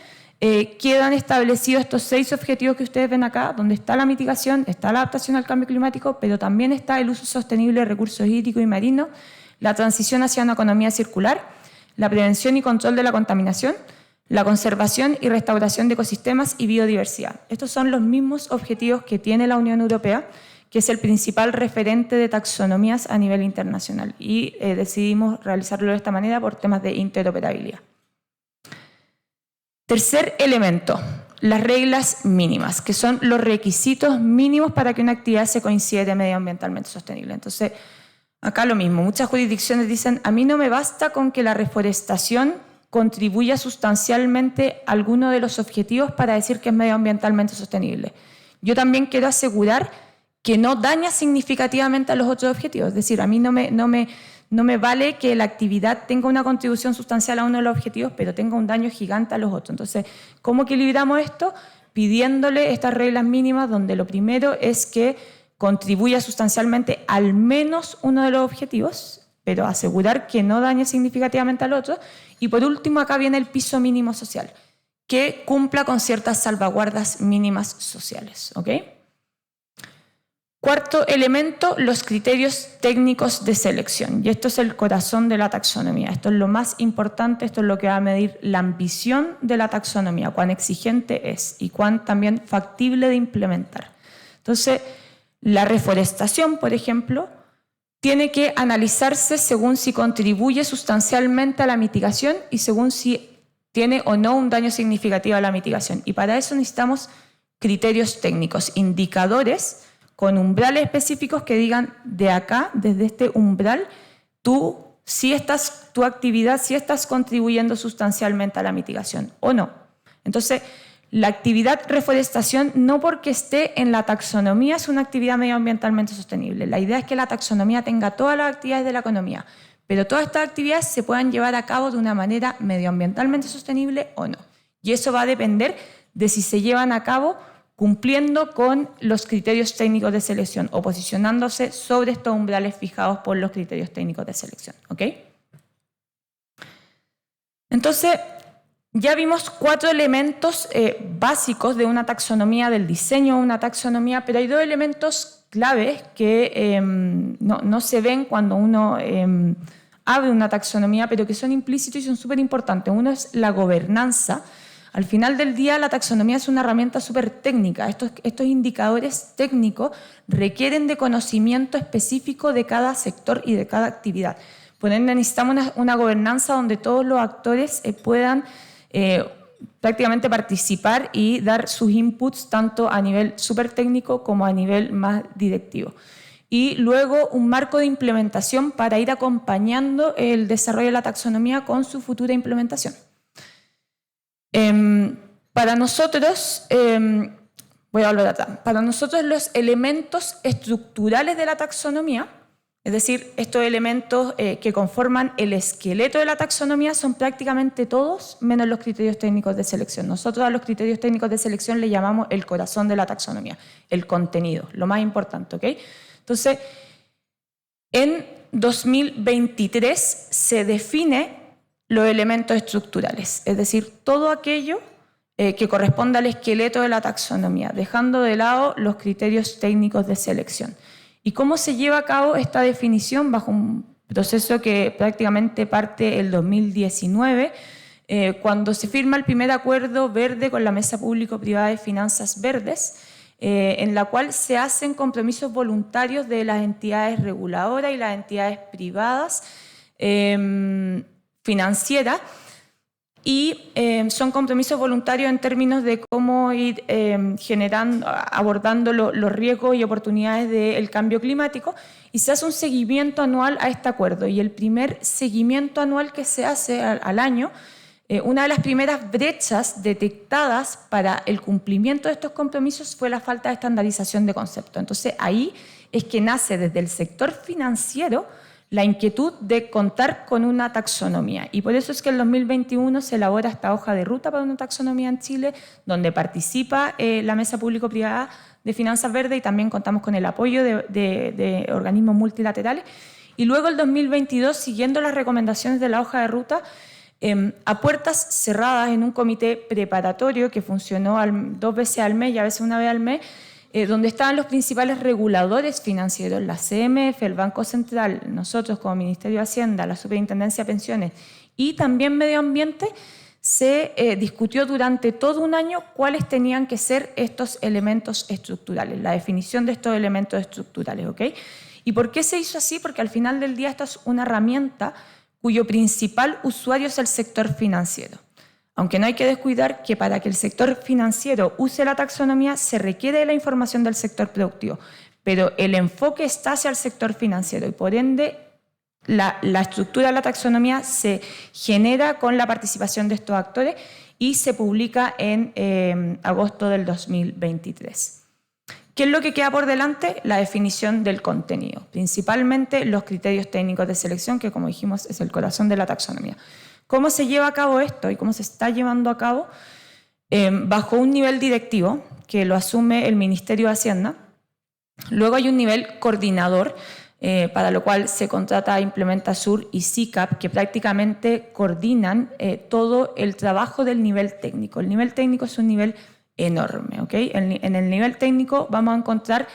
quedan establecidos estos 6 objetivos que ustedes ven acá, donde está la mitigación, está la adaptación al cambio climático, pero también está el uso sostenible de recursos hídricos y marinos, la transición hacia una economía circular, la prevención y control de la contaminación, la conservación y restauración de ecosistemas y biodiversidad. Estos son los mismos objetivos que tiene la Unión Europea, que es el principal referente de taxonomías a nivel internacional, y decidimos realizarlo de esta manera por temas de interoperabilidad. Tercer elemento, las reglas mínimas, que son los requisitos mínimos para que una actividad se considere medioambientalmente sostenible. Entonces, acá lo mismo, muchas jurisdicciones dicen, a mí no me basta con que la reforestación contribuya sustancialmente a alguno de los objetivos para decir que es medioambientalmente sostenible. Yo también quiero asegurar que no daña significativamente a los otros objetivos, es decir, a mí no me vale que la actividad tenga una contribución sustancial a uno de los objetivos, pero tenga un daño gigante a los otros. Entonces, ¿cómo equilibramos esto? Pidiéndole estas reglas mínimas donde lo primero es que contribuya sustancialmente al menos uno de los objetivos, pero asegurar que no dañe significativamente al otro. Y por último, acá viene el piso mínimo social, que cumpla con ciertas salvaguardas mínimas sociales, ¿ok? Cuarto elemento, los criterios técnicos de selección. Y esto es el corazón de la taxonomía. Esto es lo más importante, esto es lo que va a medir la ambición de la taxonomía, cuán exigente es y cuán también factible de implementar. Entonces, la reforestación, por ejemplo, tiene que analizarse según si contribuye sustancialmente a la mitigación y según si tiene o no un daño significativo a la mitigación. Y para eso necesitamos criterios técnicos, indicadores con umbrales específicos que digan de acá, desde este umbral, tu actividad, si estás contribuyendo sustancialmente a la mitigación o no. Entonces, la actividad reforestación, no porque esté en la taxonomía, es una actividad medioambientalmente sostenible. La idea es que la taxonomía tenga todas las actividades de la economía, pero todas estas actividades se puedan llevar a cabo de una manera medioambientalmente sostenible o no. Y eso va a depender de si se llevan a cabo cumpliendo con los criterios técnicos de selección o posicionándose sobre estos umbrales fijados por los criterios técnicos de selección. ¿Ok? Entonces, ya vimos 4 elementos básicos de una taxonomía, del diseño de una taxonomía, pero hay 2 elementos claves que no se ven cuando uno abre una taxonomía, pero que son implícitos y son súper importantes. Uno es la gobernanza. Al final del día, la taxonomía es una herramienta súper técnica. Estos indicadores técnicos requieren de conocimiento específico de cada sector y de cada actividad. Por ende, necesitamos una gobernanza donde todos los actores puedan prácticamente participar y dar sus inputs tanto a nivel súper técnico como a nivel más directivo. Y luego un marco de implementación para ir acompañando el desarrollo de la taxonomía con su futura implementación. Para nosotros, voy a volver atrás, para nosotros los elementos estructurales de la taxonomía, es decir, estos elementos que conforman el esqueleto de la taxonomía son prácticamente todos menos los criterios técnicos de selección. Nosotros a los criterios técnicos de selección le llamamos el corazón de la taxonomía, el contenido, lo más importante, ¿ok? Entonces, en 2023 se define los elementos estructurales, es decir, todo aquello que corresponde al esqueleto de la taxonomía, dejando de lado los criterios técnicos de selección. ¿Y cómo se lleva a cabo esta definición? Bajo un proceso que prácticamente parte el 2019, cuando se firma el primer acuerdo verde con la Mesa Público-Privada de Finanzas Verdes, en la cual se hacen compromisos voluntarios de las entidades reguladoras y las entidades privadas financieras, y son compromisos voluntarios en términos de cómo ir abordando los riesgos y oportunidades del cambio climático, y se hace un seguimiento anual a este acuerdo. Y el primer seguimiento anual que se hace al año, una de las primeras brechas detectadas para el cumplimiento de estos compromisos fue la falta de estandarización de conceptos. Entonces ahí es que nace desde el sector financiero la inquietud de contar con una taxonomía. Y por eso es que en 2021 se elabora esta hoja de ruta para una taxonomía en Chile, donde participa la Mesa Público-Privada de Finanzas Verdes, y también contamos con el apoyo de organismos multilaterales. Y luego el 2022, siguiendo las recomendaciones de la hoja de ruta, a puertas cerradas en un comité preparatorio que funcionó 2 veces al mes y a veces una vez al mes, donde estaban los principales reguladores financieros, la CMF, el Banco Central, nosotros como Ministerio de Hacienda, la Superintendencia de Pensiones y también Medio Ambiente, se discutió durante todo un año cuáles tenían que ser estos elementos estructurales, la definición de estos elementos estructurales, ¿ok? ¿Y por qué se hizo así? Porque al final del día esta es una herramienta cuyo principal usuario es el sector financiero. Aunque no hay que descuidar que para que el sector financiero use la taxonomía se requiere de la información del sector productivo, pero el enfoque está hacia el sector financiero y por ende la estructura de la taxonomía se genera con la participación de estos actores y se publica en agosto del 2023. ¿Qué es lo que queda por delante? La definición del contenido, principalmente los criterios técnicos de selección, que como dijimos es el corazón de la taxonomía. ¿Cómo se lleva a cabo esto y cómo se está llevando a cabo? Bajo un nivel directivo que lo asume el Ministerio de Hacienda. Luego hay un nivel coordinador, para lo cual se contrata a Implementasur y SICAP, que prácticamente coordinan todo el trabajo del nivel técnico. El nivel técnico es un nivel enorme, ¿ok? En el nivel técnico vamos a encontrar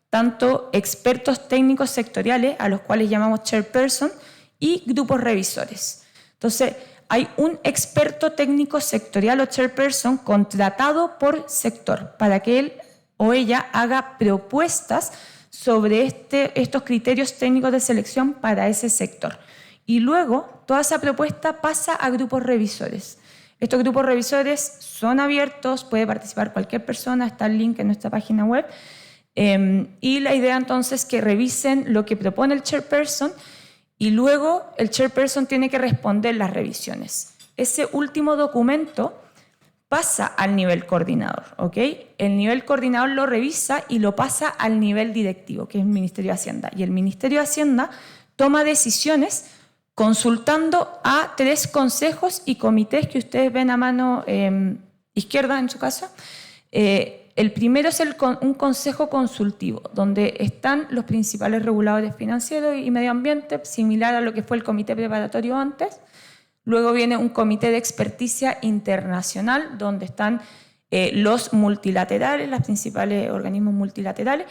tanto expertos técnicos sectoriales, a los cuales llamamos chairperson, y grupos revisores. Entonces, hay un experto técnico sectorial o chairperson contratado por sector para que él o ella haga propuestas sobre estos criterios técnicos de selección para ese sector. Y luego, toda esa propuesta pasa a grupos revisores. Estos grupos revisores son abiertos, puede participar cualquier persona, está el link en nuestra página web. Y la idea entonces es que revisen lo que propone el chairperson y luego el chairperson tiene que responder las revisiones. Ese último documento pasa al nivel coordinador, ¿ok? El nivel coordinador lo revisa y lo pasa al nivel directivo, que es el Ministerio de Hacienda. Y el Ministerio de Hacienda toma decisiones consultando a 3 consejos y comités que ustedes ven a mano izquierda en su caso, El primero es un consejo consultivo, donde están los principales reguladores financieros y medio ambiente, similar a lo que fue el comité preparatorio antes. Luego viene un comité de experticia internacional, donde están los multilaterales, los principales organismos multilaterales,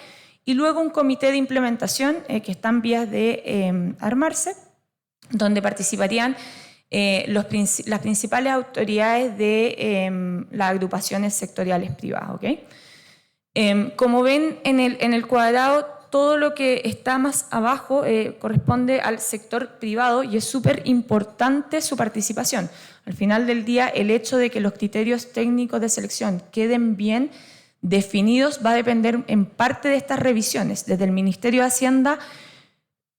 y luego un comité de implementación que está en vías de armarse, donde participarían las principales autoridades de las agrupaciones sectoriales privadas. ¿Okay? Como ven en el cuadrado, todo lo que está más abajo corresponde al sector privado y es súper importante su participación. Al final del día, el hecho de que los criterios técnicos de selección queden bien definidos va a depender en parte de estas revisiones. Desde el Ministerio de Hacienda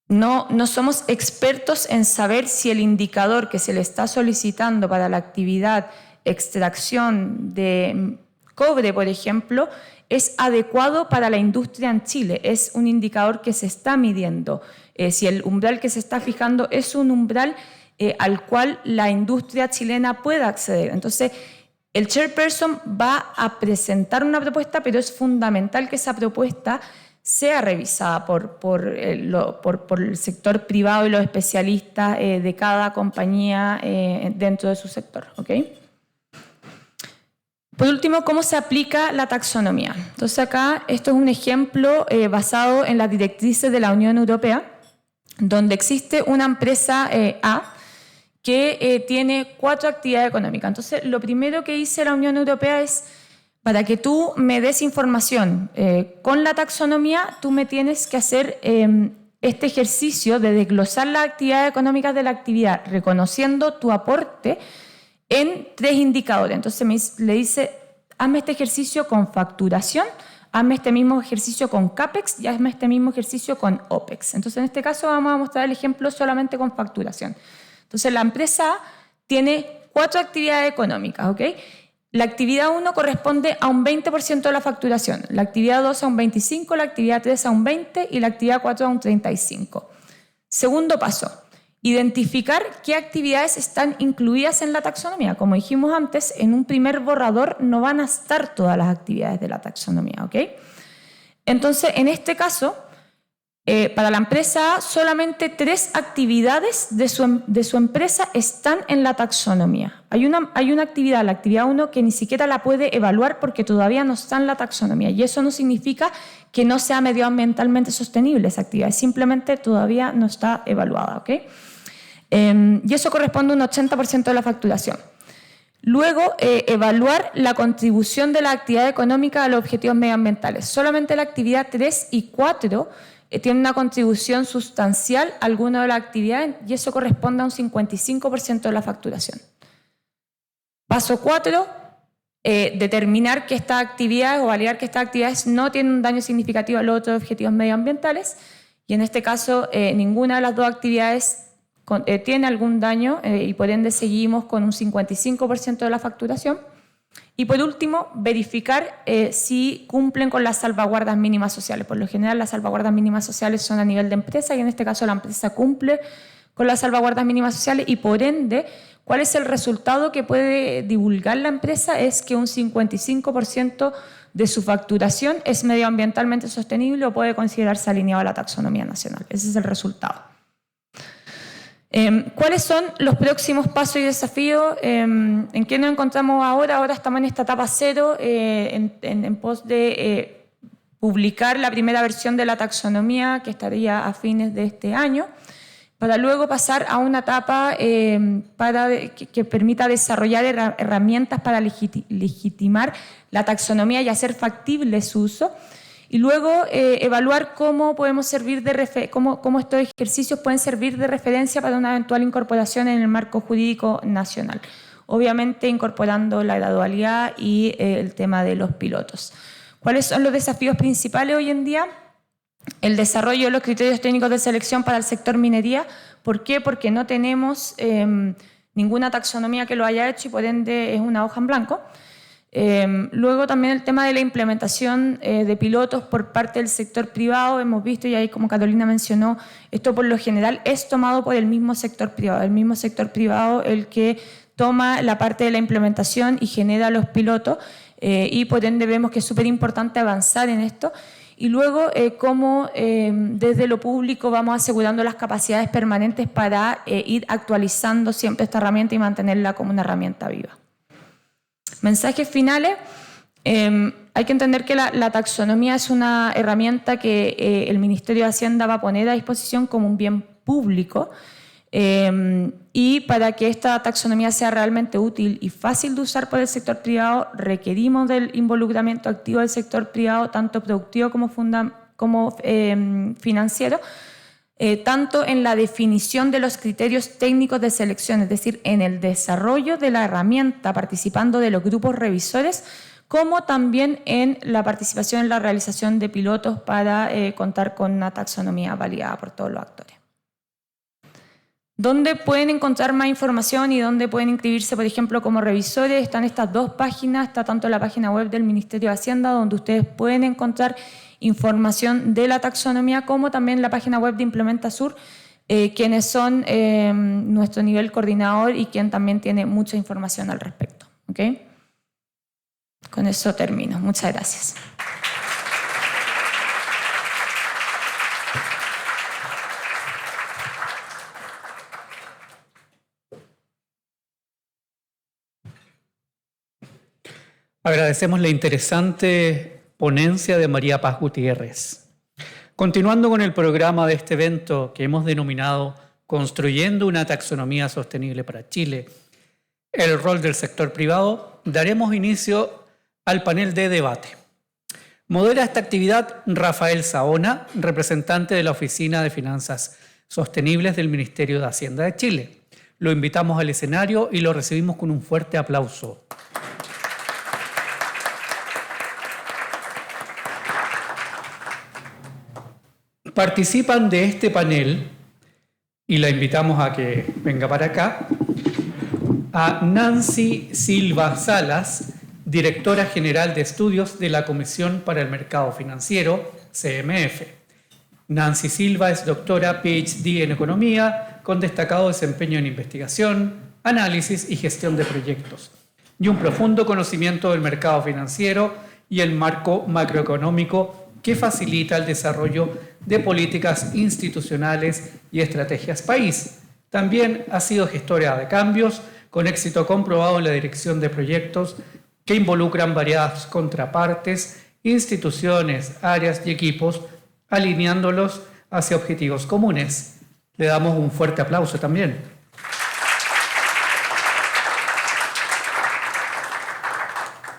no somos expertos en saber si el indicador que se le está solicitando para la actividad extracción de cobre, por ejemplo, es adecuado para la industria en Chile. Es un indicador que se está midiendo. Si el umbral que se está fijando es un umbral al cual la industria chilena pueda acceder. Entonces, el chairperson va a presentar una propuesta, pero es fundamental que esa propuesta sea revisada por el sector privado y los especialistas de cada compañía dentro de su sector. ¿Okay? Por último, ¿cómo se aplica la taxonomía? Entonces acá esto es un ejemplo basado en las directrices de la Unión Europea, donde existe una empresa A que tiene 4 actividades económicas. Entonces, lo primero que dice la Unión Europea es, para que tú me des información con la taxonomía, tú me tienes que hacer este ejercicio de desglosar las actividades económicas de la actividad, reconociendo tu aporte en 3 indicadores. Entonces le dice, hazme este ejercicio con facturación, hazme este mismo ejercicio con CAPEX y hazme este mismo ejercicio con OPEX. Entonces, en este caso vamos a mostrar el ejemplo solamente con facturación. Entonces, la empresa tiene 4 actividades económicas, ¿ok? La actividad 1 corresponde a un 20% de la facturación, la actividad 2 a un 25%, la actividad 3 a un 20% y la actividad 4 a un 35%. Segundo paso, identificar qué actividades están incluidas en la taxonomía. Como dijimos antes, en un primer borrador no van a estar todas las actividades de la taxonomía, ¿ok? Entonces, en este caso, para la empresa A, solamente 3 actividades de su empresa están en la taxonomía. Hay una actividad, la actividad 1, que ni siquiera la puede evaluar porque todavía no está en la taxonomía. Y eso no significa que no sea medioambientalmente sostenible esa actividad, simplemente todavía no está evaluada. ¿Ok? Y eso corresponde a un 80% de la facturación. Luego, evaluar la contribución de la actividad económica a los objetivos medioambientales. Solamente la actividad 3 y 4 tiene una contribución sustancial a alguna de las actividades y eso corresponde a un 55% de la facturación. Paso 4, determinar que estas actividades o validar que estas actividades no tienen un daño significativo a los otros objetivos medioambientales y en este caso ninguna de las 2 actividades tiene algún daño y por ende seguimos con un 55% de la facturación. Y por último, verificar si cumplen con las salvaguardas mínimas sociales. Por lo general, las salvaguardas mínimas sociales son a nivel de empresa y en este caso la empresa cumple con las salvaguardas mínimas sociales y por ende, ¿cuál es el resultado que puede divulgar la empresa? Es que un 55% de su facturación es medioambientalmente sostenible o puede considerarse alineado a la taxonomía nacional. Ese es el resultado. ¿Cuáles son los próximos pasos y desafíos? ¿En qué nos encontramos ahora? Ahora estamos en esta etapa 0, en pos de publicar la primera versión de la taxonomía, que estaría a fines de este año, para luego pasar a una etapa que permita desarrollar herramientas para legitimar la taxonomía y hacer factible su uso. Y luego evaluar cómo podemos cómo estos ejercicios pueden servir de referencia para una eventual incorporación en el marco jurídico nacional. Obviamente incorporando la gradualidad y el tema de los pilotos. ¿Cuáles son los desafíos principales hoy en día? El desarrollo de los criterios técnicos de selección para el sector minería. ¿Por qué? Porque no tenemos ninguna taxonomía que lo haya hecho y por ende es una hoja en blanco. Luego también el tema de la implementación de pilotos por parte del sector privado. Hemos visto, y ahí como Carolina mencionó, esto por lo general es tomado por el mismo sector privado. El mismo sector privado el que toma la parte de la implementación y genera los pilotos. y por ende vemos que es súper importante avanzar en esto. Y luego, cómo desde lo público vamos asegurando las capacidades permanentes para ir actualizando siempre esta herramienta y mantenerla como una herramienta viva. Mensajes finales. Hay que entender que la taxonomía es una herramienta que el Ministerio de Hacienda va a poner a disposición como un bien público, y para que esta taxonomía sea realmente útil y fácil de usar por el sector privado, requerimos del involucramiento activo del sector privado, tanto productivo como financiero, tanto en la definición de los criterios técnicos de selección, es decir, en el desarrollo de la herramienta, participando de los grupos revisores, como también en la participación en la realización de pilotos para contar con una taxonomía validada por todos los actores. ¿Dónde pueden encontrar más información y dónde pueden inscribirse, por ejemplo, como revisores? Están estas dos páginas, está tanto la página web del Ministerio de Hacienda, donde ustedes pueden encontrar información de la taxonomía, como también la página web de Implementa Sur, quienes son nuestro nivel coordinador y quien también tiene mucha información al respecto. ¿Okay? Con eso termino. Muchas gracias. Agradecemos la interesante ponencia de María Paz Gutiérrez. Continuando con el programa de este evento que hemos denominado Construyendo una taxonomía sostenible para Chile, el rol del sector privado, daremos inicio al panel de debate. Modera esta actividad Rafael Saona, representante de la Oficina de Finanzas Sostenibles del Ministerio de Hacienda de Chile. Lo invitamos al escenario y lo recibimos con un fuerte aplauso. Participan de este panel, y la invitamos a que venga para acá, a Nancy Silva Salas, directora general de estudios de la Comisión para el Mercado Financiero, CMF. Nancy Silva es doctora PhD en Economía, con destacado desempeño en investigación, análisis y gestión de proyectos, y un profundo conocimiento del mercado financiero y el marco macroeconómico que facilita el desarrollo de políticas institucionales y estrategias país. También ha sido gestora de cambios, con éxito comprobado en la dirección de proyectos que involucran variadas contrapartes, instituciones, áreas y equipos, alineándolos hacia objetivos comunes. Le damos un fuerte aplauso también.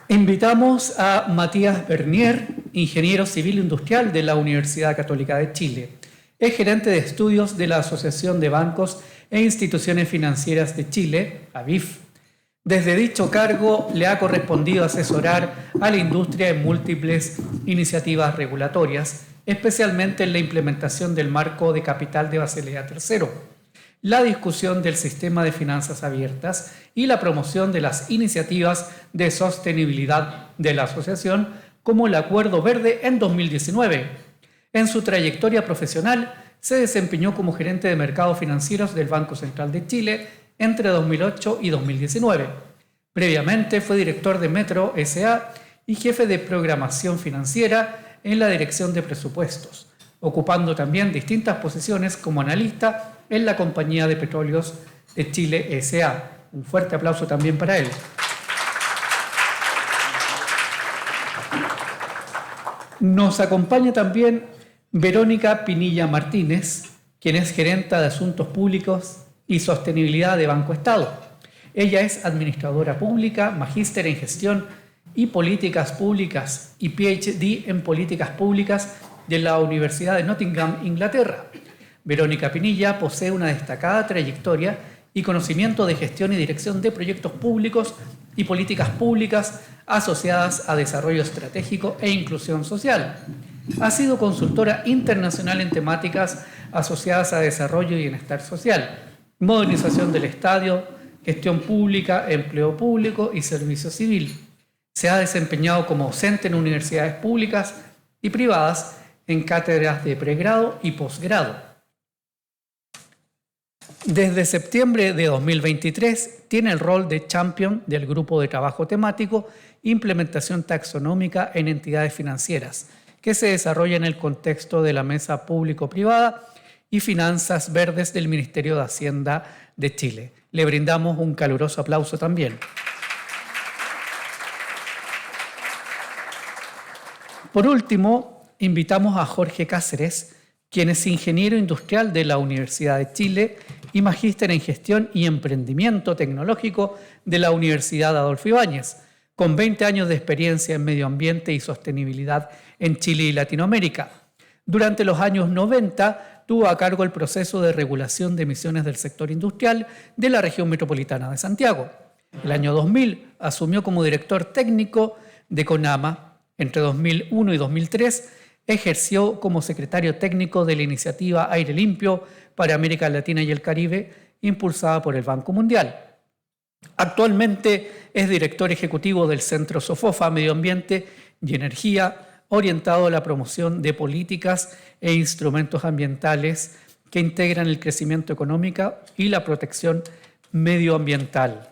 Invitamos a Matías Bernier, ingeniero civil industrial de la Universidad Católica de Chile. Es gerente de estudios de la Asociación de Bancos e Instituciones Financieras de Chile, ABIF. Desde dicho cargo le ha correspondido asesorar a la industria en múltiples iniciativas regulatorias, especialmente en la implementación del marco de capital de Basilea III, la discusión del sistema de finanzas abiertas y la promoción de las iniciativas de sostenibilidad de la asociación, como el Acuerdo Verde en 2019. En su trayectoria profesional, se desempeñó como gerente de mercados financieros del Banco Central de Chile entre 2008 y 2019. Previamente fue director de Metro S.A. y jefe de programación financiera en la Dirección de Presupuestos, ocupando también distintas posiciones como analista en la Compañía de Petróleos de Chile S.A. Un fuerte aplauso también para él. Nos acompaña también Verónica Pinilla Martínez, quien es gerenta de Asuntos Públicos y Sostenibilidad de Banco Estado. Ella es administradora pública, magíster en gestión y políticas públicas y PhD en políticas públicas de la Universidad de Nottingham, Inglaterra. Verónica Pinilla posee una destacada trayectoria y conocimiento de gestión y dirección de proyectos públicos y políticas públicas asociadas a desarrollo estratégico e inclusión social. Ha sido consultora internacional en temáticas asociadas a desarrollo y bienestar social, modernización del estadio, gestión pública, empleo público y servicio civil. Se ha desempeñado como docente en universidades públicas y privadas en cátedras de pregrado y posgrado. Desde septiembre de 2023 tiene el rol de champion del grupo de trabajo temático Implementación taxonómica en entidades financieras, que se desarrolla en el contexto de la Mesa Público-Privada y Finanzas Verdes del Ministerio de Hacienda de Chile. Le brindamos un caluroso aplauso también. Por último, invitamos a Jorge Cáceres, quien es ingeniero industrial de la Universidad de Chile y magíster en gestión y emprendimiento tecnológico de la Universidad Adolfo Ibáñez, con 20 años de experiencia en medio ambiente y sostenibilidad en Chile y Latinoamérica. Durante los años 90 tuvo a cargo el proceso de regulación de emisiones del sector industrial de la región metropolitana de Santiago. El año 2000 asumió como director técnico de CONAMA. Entre 2001 y 2003 ejerció como secretario técnico de la iniciativa Aire Limpio para América Latina y el Caribe, impulsada por el Banco Mundial. Actualmente es director ejecutivo del Centro SOFOFA Medio Ambiente y Energía, orientado a la promoción de políticas e instrumentos ambientales que integran el crecimiento económico y la protección medioambiental.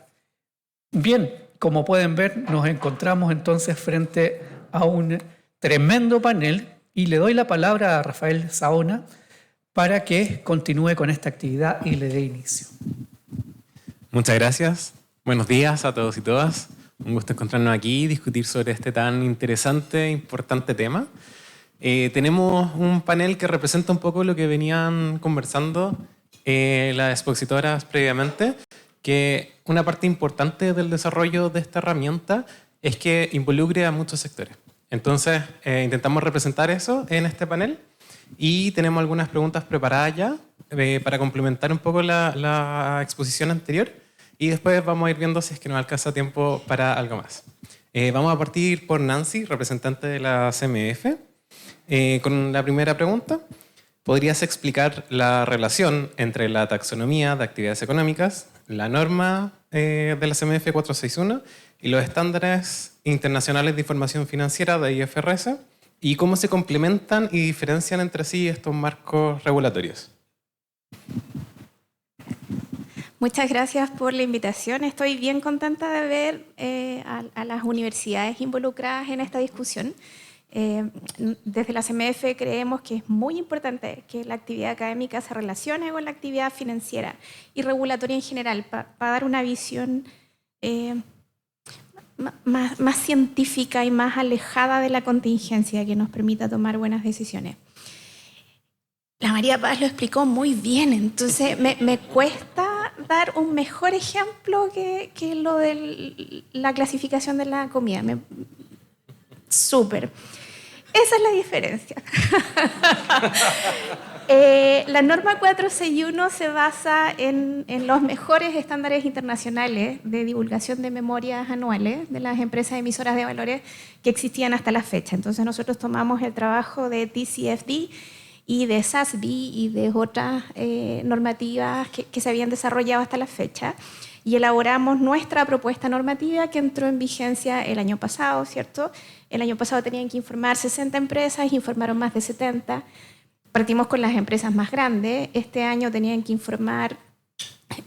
Bien, como pueden ver, nos encontramos entonces frente a un tremendo panel y le doy la palabra a Rafael Saona para que continúe con esta actividad y le dé inicio. Muchas gracias. Buenos días a todos y todas. Un gusto encontrarnos aquí y discutir sobre este tan interesante e importante tema. Tenemos un panel que representa un poco lo que venían conversando las expositoras previamente, que una parte importante del desarrollo de esta herramienta es que involucre a muchos sectores. Entonces, intentamos representar eso en este panel y tenemos algunas preguntas preparadas ya para complementar un poco la exposición anterior y después vamos a ir viendo si es que nos alcanza tiempo para algo más. Vamos a partir por Nancy, representante de la CMF, con la primera pregunta. ¿Podrías explicar la relación entre la taxonomía de actividades económicas, la norma de la CMF 461 y los estándares internacionales de información financiera de IFRS y cómo se complementan y diferencian entre sí estos marcos regulatorios? Muchas gracias por la invitación. Estoy bien contenta de ver a las universidades involucradas en esta discusión. Desde la CMF creemos que es muy importante que la actividad académica se relacione con la actividad financiera y regulatoria en general para dar una visión más científica y más alejada de la contingencia que nos permita tomar buenas decisiones. La María Paz lo explicó muy bien, entonces me cuesta dar un mejor ejemplo que lo de la clasificación de la comida. Súper. Esa es la diferencia. La norma 461 se basa en los mejores estándares internacionales de divulgación de memorias anuales de las empresas emisoras de valores que existían hasta la fecha. Entonces nosotros tomamos el trabajo de TCFD y de SASB y de otras normativas que se habían desarrollado hasta la fecha y elaboramos nuestra propuesta normativa que entró en vigencia el año pasado, ¿cierto? El año pasado tenían que informar 60 empresas, informaron más de 70. Partimos con las empresas más grandes. Este año tenían que informar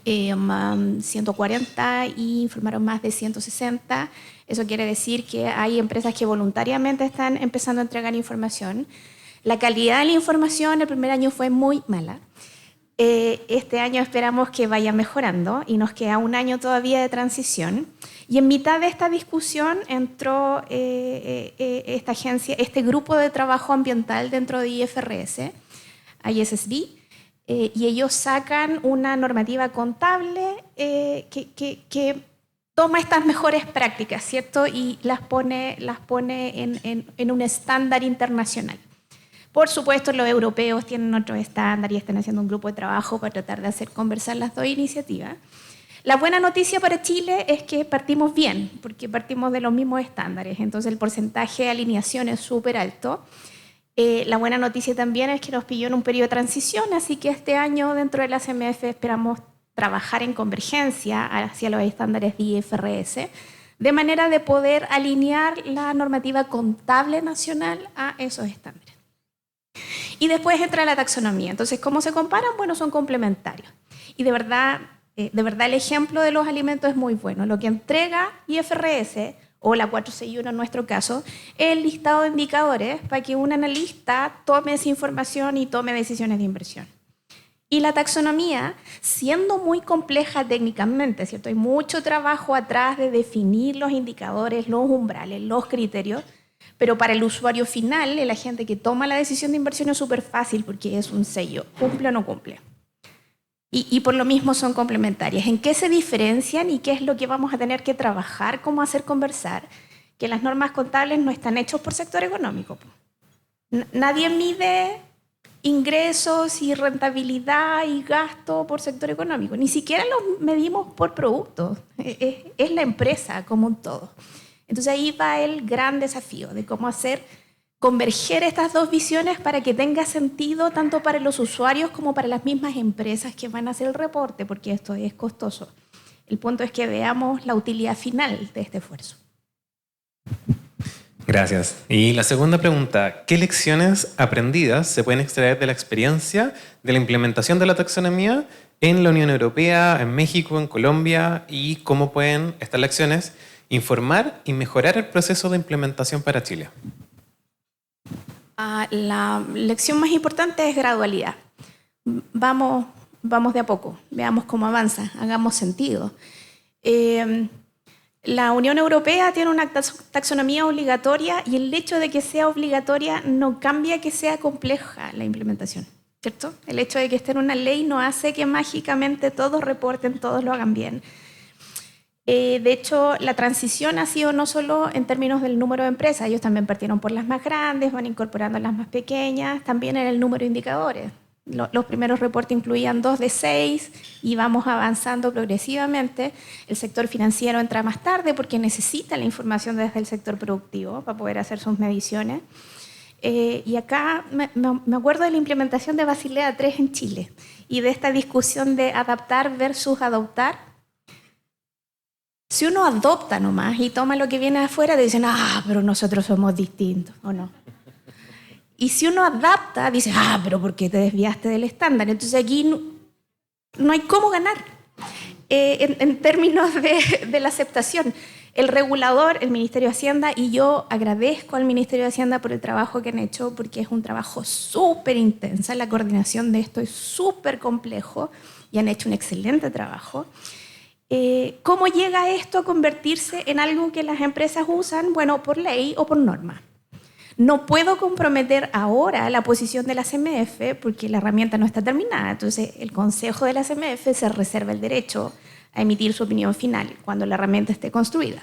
140 y informaron más de 160. Eso quiere decir que hay empresas que voluntariamente están empezando a entregar información. La calidad de la información el primer año fue muy mala. Este año esperamos que vaya mejorando y nos queda un año todavía de transición. Y en mitad de esta discusión entró esta agencia, este grupo de trabajo ambiental dentro de IFRS, ISSB, y ellos sacan una normativa contable que toma estas mejores prácticas, ¿cierto? Y las pone en un estándar internacional. Por supuesto, los europeos tienen otro estándar y están haciendo un grupo de trabajo para tratar de hacer conversar las dos iniciativas. La buena noticia para Chile es que partimos bien, porque partimos de los mismos estándares, entonces el porcentaje de alineación es súper alto. La buena noticia también es que nos pilló en un periodo de transición, así que este año dentro de la CMF esperamos trabajar en convergencia hacia los estándares de IFRS, de manera de poder alinear la normativa contable nacional a esos estándares. Y después entra la taxonomía. Entonces, ¿cómo se comparan? Bueno, son complementarios. Y de verdad el ejemplo de los alimentos es muy bueno. Lo que entrega IFRS, o la 461 en nuestro caso, es el listado de indicadores para que un analista tome esa información y tome decisiones de inversión. Y la taxonomía, siendo muy compleja técnicamente, ¿cierto? Hay mucho trabajo atrás de definir los indicadores, los umbrales, los criterios, pero para el usuario final, la gente que toma la decisión de inversión es súper fácil porque es un sello, cumple o no cumple. Y por lo mismo son complementarias. ¿En qué se diferencian y qué es lo que vamos a tener que trabajar, cómo hacer conversar? Que las normas contables no están hechas por sector económico. Nadie mide ingresos y rentabilidad y gasto por sector económico. Ni siquiera los medimos por producto. Es la empresa como un todo. Entonces ahí va el gran desafío de cómo hacer converger estas dos visiones para que tenga sentido tanto para los usuarios como para las mismas empresas que van a hacer el reporte, porque esto es costoso. El punto es que veamos la utilidad final de este esfuerzo. Gracias. Y la segunda pregunta, ¿qué lecciones aprendidas se pueden extraer de la experiencia de la implementación de la taxonomía en la Unión Europea, en México, en Colombia, y cómo pueden estas lecciones informar y mejorar el proceso de implementación para Chile? La lección más importante es gradualidad. Vamos de a poco, veamos cómo avanza, hagamos sentido. La Unión Europea tiene una taxonomía obligatoria y el hecho de que sea obligatoria no cambia que sea compleja la implementación, ¿cierto? El hecho de que esté en una ley no hace que mágicamente todos reporten, todos lo hagan bien. De hecho, la transición ha sido no solo en términos del número de empresas, ellos también partieron por las más grandes, van incorporando las más pequeñas, también en el número de indicadores. Los primeros reportes incluían 2 de 6 y vamos avanzando progresivamente. El sector financiero entra más tarde porque necesita la información desde el sector productivo para poder hacer sus mediciones. Y acá me acuerdo de la implementación de Basilea III en Chile y de esta discusión de adaptar versus adoptar. Si uno adopta nomás y toma lo que viene de afuera, te dicen, pero nosotros somos distintos, ¿o no? Y si uno adapta, dice, pero ¿por qué te desviaste del estándar? Entonces aquí no hay cómo ganar en términos de la aceptación. El regulador, el Ministerio de Hacienda, y yo agradezco al Ministerio de Hacienda por el trabajo que han hecho, porque es un trabajo súper intenso, la coordinación de esto es súper complejo y han hecho un excelente trabajo. ¿Cómo llega esto a convertirse en algo que las empresas usan? Bueno, por ley o por norma. No puedo comprometer ahora la posición de la CMF porque la herramienta no está terminada. Entonces, el Consejo de la CMF se reserva el derecho a emitir su opinión final cuando la herramienta esté construida.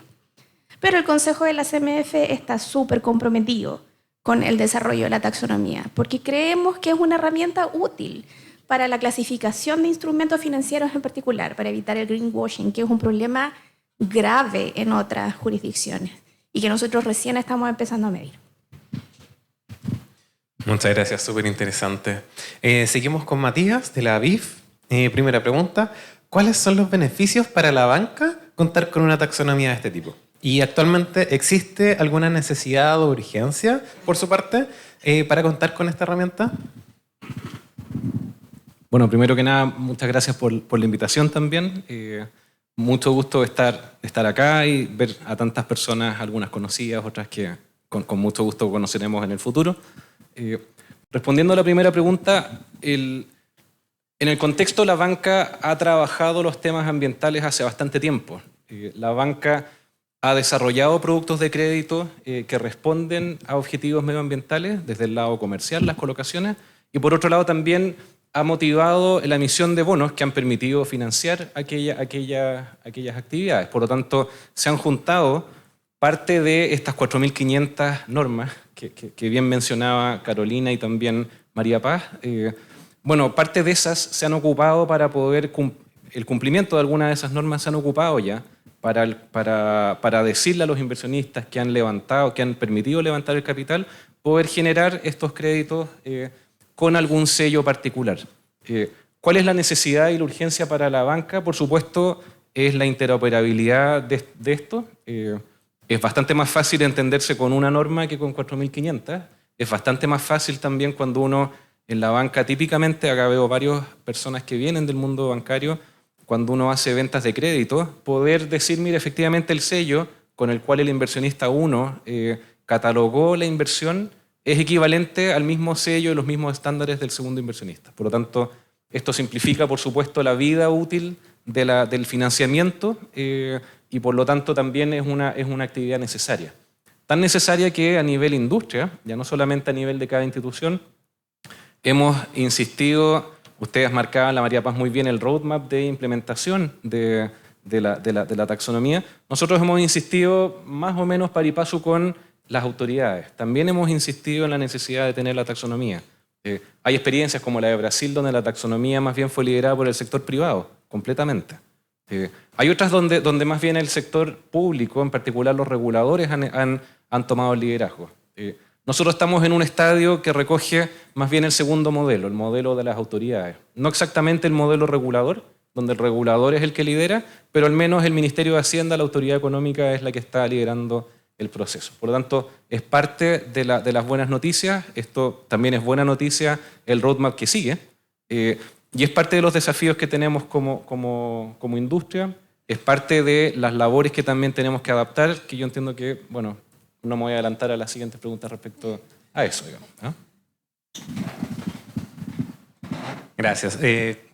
Pero el Consejo de la CMF está súper comprometido con el desarrollo de la taxonomía porque creemos que es una herramienta útil para la clasificación de instrumentos financieros en particular, para evitar el greenwashing, que es un problema grave en otras jurisdicciones y que nosotros recién estamos empezando a medir. Muchas gracias, súper interesante. Seguimos con Matías de la ABIF. Primera pregunta, ¿cuáles son los beneficios para la banca contar con una taxonomía de este tipo? ¿Y actualmente existe alguna necesidad o urgencia por su parte para contar con esta herramienta? Bueno, primero que nada, muchas gracias por la invitación también. Mucho gusto estar acá y ver a tantas personas, algunas conocidas, otras que con mucho gusto conoceremos en el futuro. Respondiendo a la primera pregunta, en el contexto la banca ha trabajado los temas ambientales hace bastante tiempo. La banca ha desarrollado productos de crédito que responden a objetivos medioambientales desde el lado comercial, las colocaciones, y por otro lado también ha motivado la emisión de bonos que han permitido financiar aquellas actividades. Por lo tanto, se han juntado parte de estas 4.500 normas que bien mencionaba Carolina y también María Paz. Parte de esas se han ocupado para poder el cumplimiento de algunas de esas normas se han ocupado ya para decirle a los inversionistas que han levantado, que han permitido levantar el capital, poder generar estos créditos con algún sello particular. ¿Cuál es la necesidad y la urgencia para la banca? Por supuesto, es la interoperabilidad de esto. Es bastante más fácil entenderse con una norma que con 4.500. Es bastante más fácil también cuando uno En la banca típicamente, acá veo varias personas que vienen del mundo bancario, cuando uno hace ventas de crédito, poder decir, mira, efectivamente el sello con el cual el inversionista 1 catalogó la inversión es equivalente al mismo sello y los mismos estándares del segundo inversionista. Por lo tanto, esto simplifica, por supuesto, la vida útil del financiamiento y por lo tanto también es una actividad necesaria. Tan necesaria que a nivel industria, ya no solamente a nivel de cada institución, hemos insistido, ustedes marcaban, la María Paz, muy bien el roadmap de implementación de la taxonomía. Nosotros hemos insistido más o menos pari passu con las autoridades. También hemos insistido en la necesidad de tener la taxonomía. Hay experiencias como la de Brasil, donde la taxonomía más bien fue liderada por el sector privado, completamente. Hay otras donde más bien el sector público, en particular los reguladores, han tomado el liderazgo. Nosotros estamos en un estadio que recoge más bien el segundo modelo, el modelo de las autoridades. No exactamente el modelo regulador, donde el regulador es el que lidera, pero al menos el Ministerio de Hacienda, la autoridad económica, es la que está liderando el proceso. Por lo tanto, es parte de las buenas noticias. Esto también es buena noticia, el roadmap que sigue. Y es parte de los desafíos que tenemos como industria. Es parte de las labores que también tenemos que adaptar, que yo entiendo que, bueno, no me voy a adelantar a las siguientes preguntas respecto a eso, digamos, ¿no? Gracias.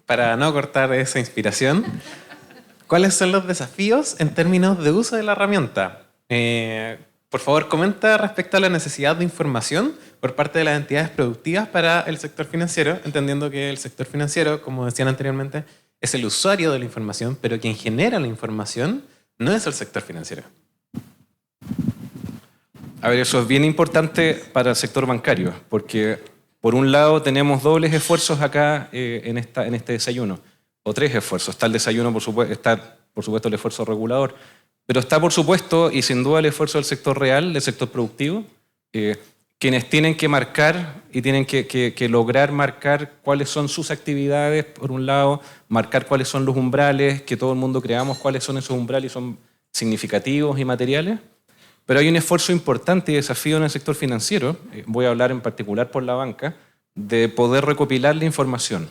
Para no cortar esa inspiración, ¿cuáles son los desafíos en términos de uso de la herramienta? Por favor, comenta respecto a la necesidad de información por parte de las entidades productivas para el sector financiero, entendiendo que el sector financiero, como decían anteriormente, es el usuario de la información, pero quien genera la información no es el sector financiero. A ver, eso es bien importante para el sector bancario, porque por un lado tenemos dobles esfuerzos acá en este desayuno, o tres esfuerzos. Está el desayuno, por supuesto, está por supuesto el esfuerzo regulador, pero está por supuesto y sin duda el esfuerzo del sector real, del sector productivo, quienes tienen que marcar y tienen que lograr marcar cuáles son sus actividades, por un lado, marcar cuáles son los umbrales, que todo el mundo creamos cuáles son esos umbrales y son significativos y materiales. Pero hay un esfuerzo importante y desafío en el sector financiero, voy a hablar en particular por la banca, de poder recopilar la información.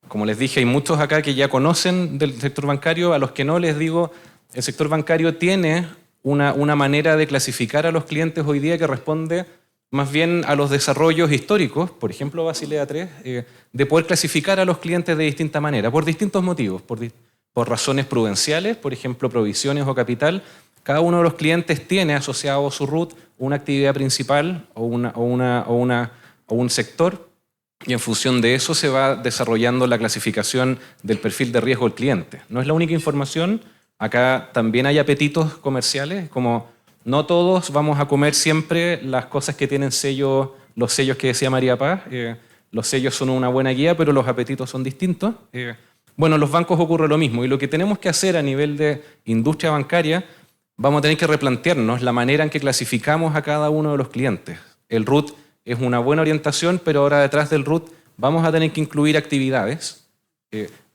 Como les dije, hay muchos acá que ya conocen del sector bancario, a los que no les digo, el sector bancario tiene una manera de clasificar a los clientes hoy día que responde más bien a los desarrollos históricos, por ejemplo Basilea III, de poder clasificar a los clientes de distinta manera, por distintos motivos, por razones prudenciales, por ejemplo provisiones o capital. Cada uno de los clientes tiene asociado a su RUT una actividad principal o un sector, y en función de eso se va desarrollando la clasificación del perfil de riesgo del cliente. No es la única información, acá también hay apetitos comerciales, como no todos vamos a comer siempre las cosas que tienen sello, los sellos que decía María Paz. Los sellos son una buena guía, pero los apetitos son distintos. Bueno, en los bancos ocurre lo mismo, y lo que tenemos que hacer a nivel de industria bancaria, vamos a tener que replantearnos la manera en que clasificamos a cada uno de los clientes. El RUT es una buena orientación, pero ahora detrás del RUT vamos a tener que incluir actividades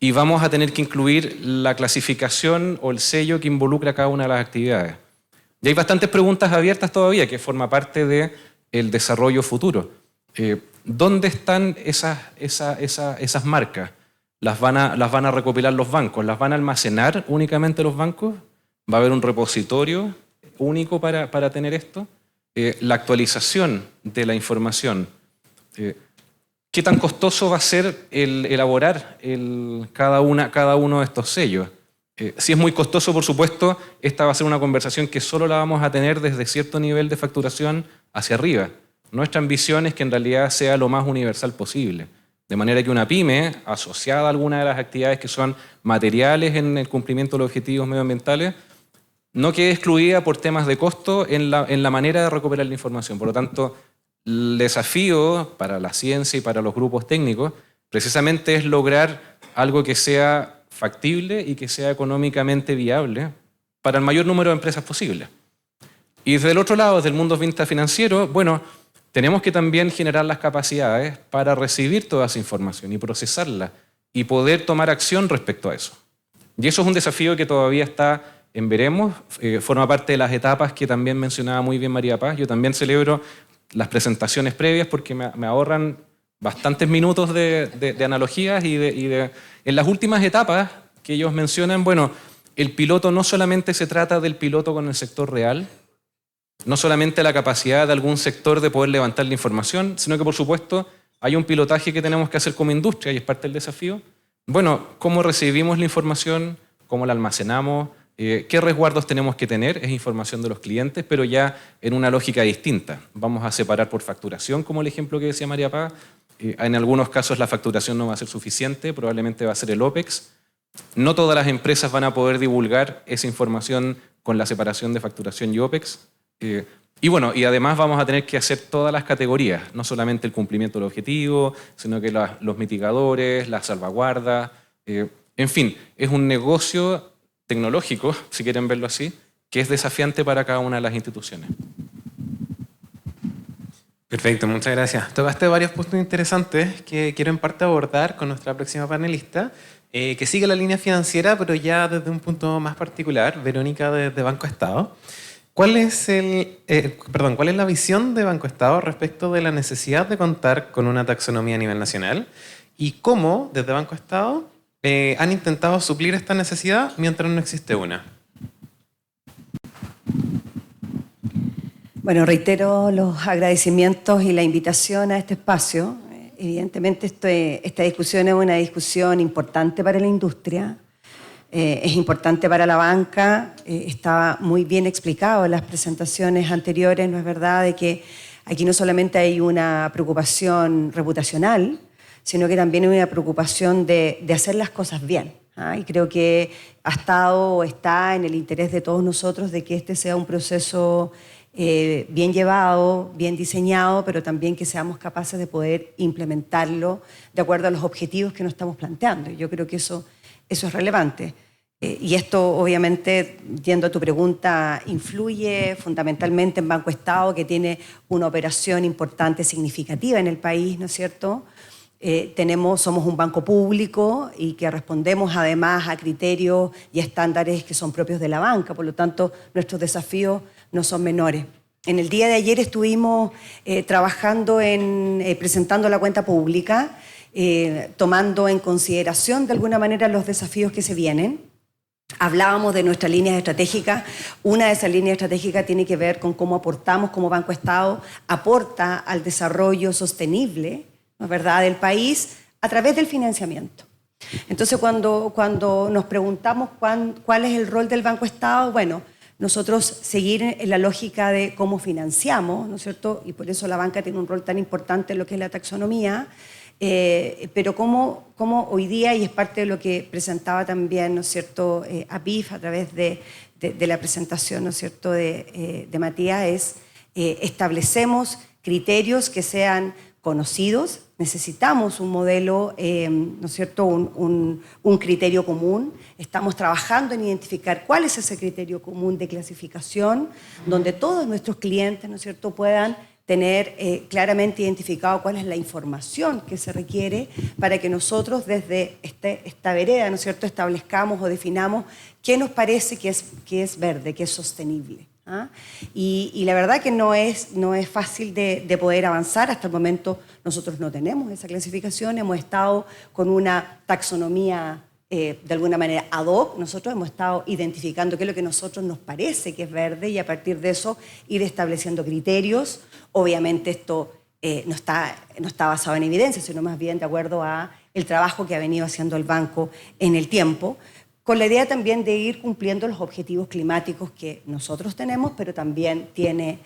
y vamos a tener que incluir la clasificación o el sello que involucra cada una de las actividades. Y hay bastantes preguntas abiertas todavía, que forma parte del desarrollo futuro. ¿Dónde están esas marcas? ¿Las van a recopilar los bancos? ¿Las van a almacenar únicamente los bancos? ¿Va a haber un repositorio único para tener esto? La actualización de la información. ¿Qué tan costoso va a ser elaborar cada uno de estos sellos? Si es muy costoso, por supuesto, esta va a ser una conversación que solo la vamos a tener desde cierto nivel de facturación hacia arriba. Nuestra ambición es que en realidad sea lo más universal posible. De manera que una pyme, asociada a alguna de las actividades que son materiales en el cumplimiento de los objetivos medioambientales, no quede excluida por temas de costo en la manera de recuperar la información. Por lo tanto, el desafío para la ciencia y para los grupos técnicos precisamente es lograr algo que sea factible y que sea económicamente viable para el mayor número de empresas posible. Y desde el otro lado, desde el mundo financiero, bueno, tenemos que también generar las capacidades para recibir toda esa información y procesarla y poder tomar acción respecto a eso. Y eso es un desafío que todavía está en veremos, forma parte de las etapas que también mencionaba muy bien María Paz. Yo también celebro las presentaciones previas porque me ahorran bastantes minutos de analogías en las últimas etapas que ellos mencionan, bueno, el piloto no solamente se trata del piloto con el sector real, no solamente la capacidad de algún sector de poder levantar la información, sino que por supuesto hay un pilotaje que tenemos que hacer como industria y es parte del desafío. Bueno, ¿cómo recibimos la información? ¿Cómo la almacenamos? ¿Qué resguardos tenemos que tener? Es información de los clientes, pero ya en una lógica distinta. Vamos a separar por facturación, como el ejemplo que decía María Paz. En algunos casos la facturación no va a ser suficiente, probablemente va a ser el OPEX. No todas las empresas van a poder divulgar esa información con la separación de facturación y OPEX. Y además vamos a tener que hacer todas las categorías, no solamente el cumplimiento del objetivo, sino que los mitigadores, las salvaguardas. En fin, es un negocio tecnológico, si quieren verlo así, que es desafiante para cada una de las instituciones. Perfecto, muchas gracias. Tocaste varios puntos interesantes que quiero en parte abordar con nuestra próxima panelista, que sigue la línea financiera, pero ya desde un punto más particular, Verónica de Banco Estado. ¿Cuál es la visión de Banco Estado respecto de la necesidad de contar con una taxonomía a nivel nacional? ¿Y cómo, desde Banco Estado, han intentado suplir esta necesidad mientras no existe una? Bueno, reitero los agradecimientos y la invitación a este espacio. Evidentemente esta discusión es una discusión importante para la industria, es importante para la banca, está muy bien explicado en las presentaciones anteriores, ¿no es verdad?, de que aquí no solamente hay una preocupación reputacional, sino que también hay una preocupación de hacer las cosas bien. Y creo que ha estado o está en el interés de todos nosotros de que este sea un proceso bien llevado, bien diseñado, pero también que seamos capaces de poder implementarlo de acuerdo a los objetivos que nos estamos planteando. Yo creo que eso es relevante. Y esto, obviamente, yendo a tu pregunta, influye fundamentalmente en Banco Estado, que tiene una operación importante, significativa en el país, ¿no es cierto? Somos un banco público y que respondemos además a criterios y estándares que son propios de la banca, por lo tanto nuestros desafíos no son menores. En el día de ayer estuvimos trabajando presentando la cuenta pública, tomando en consideración de alguna manera los desafíos que se vienen. Hablábamos de nuestras líneas estratégicas. Una de esas líneas estratégicas tiene que ver con cómo aportamos, cómo Banco Estado aporta al desarrollo sostenible, ¿no es verdad?, del país a través del financiamiento. Entonces, cuando nos preguntamos cuál es el rol del Banco Estado, bueno, nosotros seguir en la lógica de cómo financiamos, ¿no es cierto?, y por eso la banca tiene un rol tan importante en lo que es la taxonomía, pero cómo hoy día, y es parte de lo que presentaba también, ¿no es cierto?, APIF a través de la presentación, ¿no es cierto?, de Matías, establecemos criterios que sean conocidos. Necesitamos un modelo, ¿no es cierto?, un criterio común. Estamos trabajando en identificar cuál es ese criterio común de clasificación, donde todos nuestros clientes, ¿no es cierto?, puedan tener claramente identificado cuál es la información que se requiere para que nosotros desde esta vereda, ¿no es cierto?, establezcamos o definamos qué nos parece que es verde, que es sostenible. Y la verdad que no es fácil de poder avanzar. Hasta el momento nosotros no tenemos esa clasificación, hemos estado con una taxonomía de alguna manera ad hoc. Nosotros hemos estado identificando qué es lo que a nosotros nos parece que es verde y a partir de eso ir estableciendo criterios. Obviamente esto no está basado en evidencia, sino más bien de acuerdo a el trabajo que ha venido haciendo el banco en el tiempo, con la idea también de ir cumpliendo los objetivos climáticos que nosotros tenemos, pero también tiene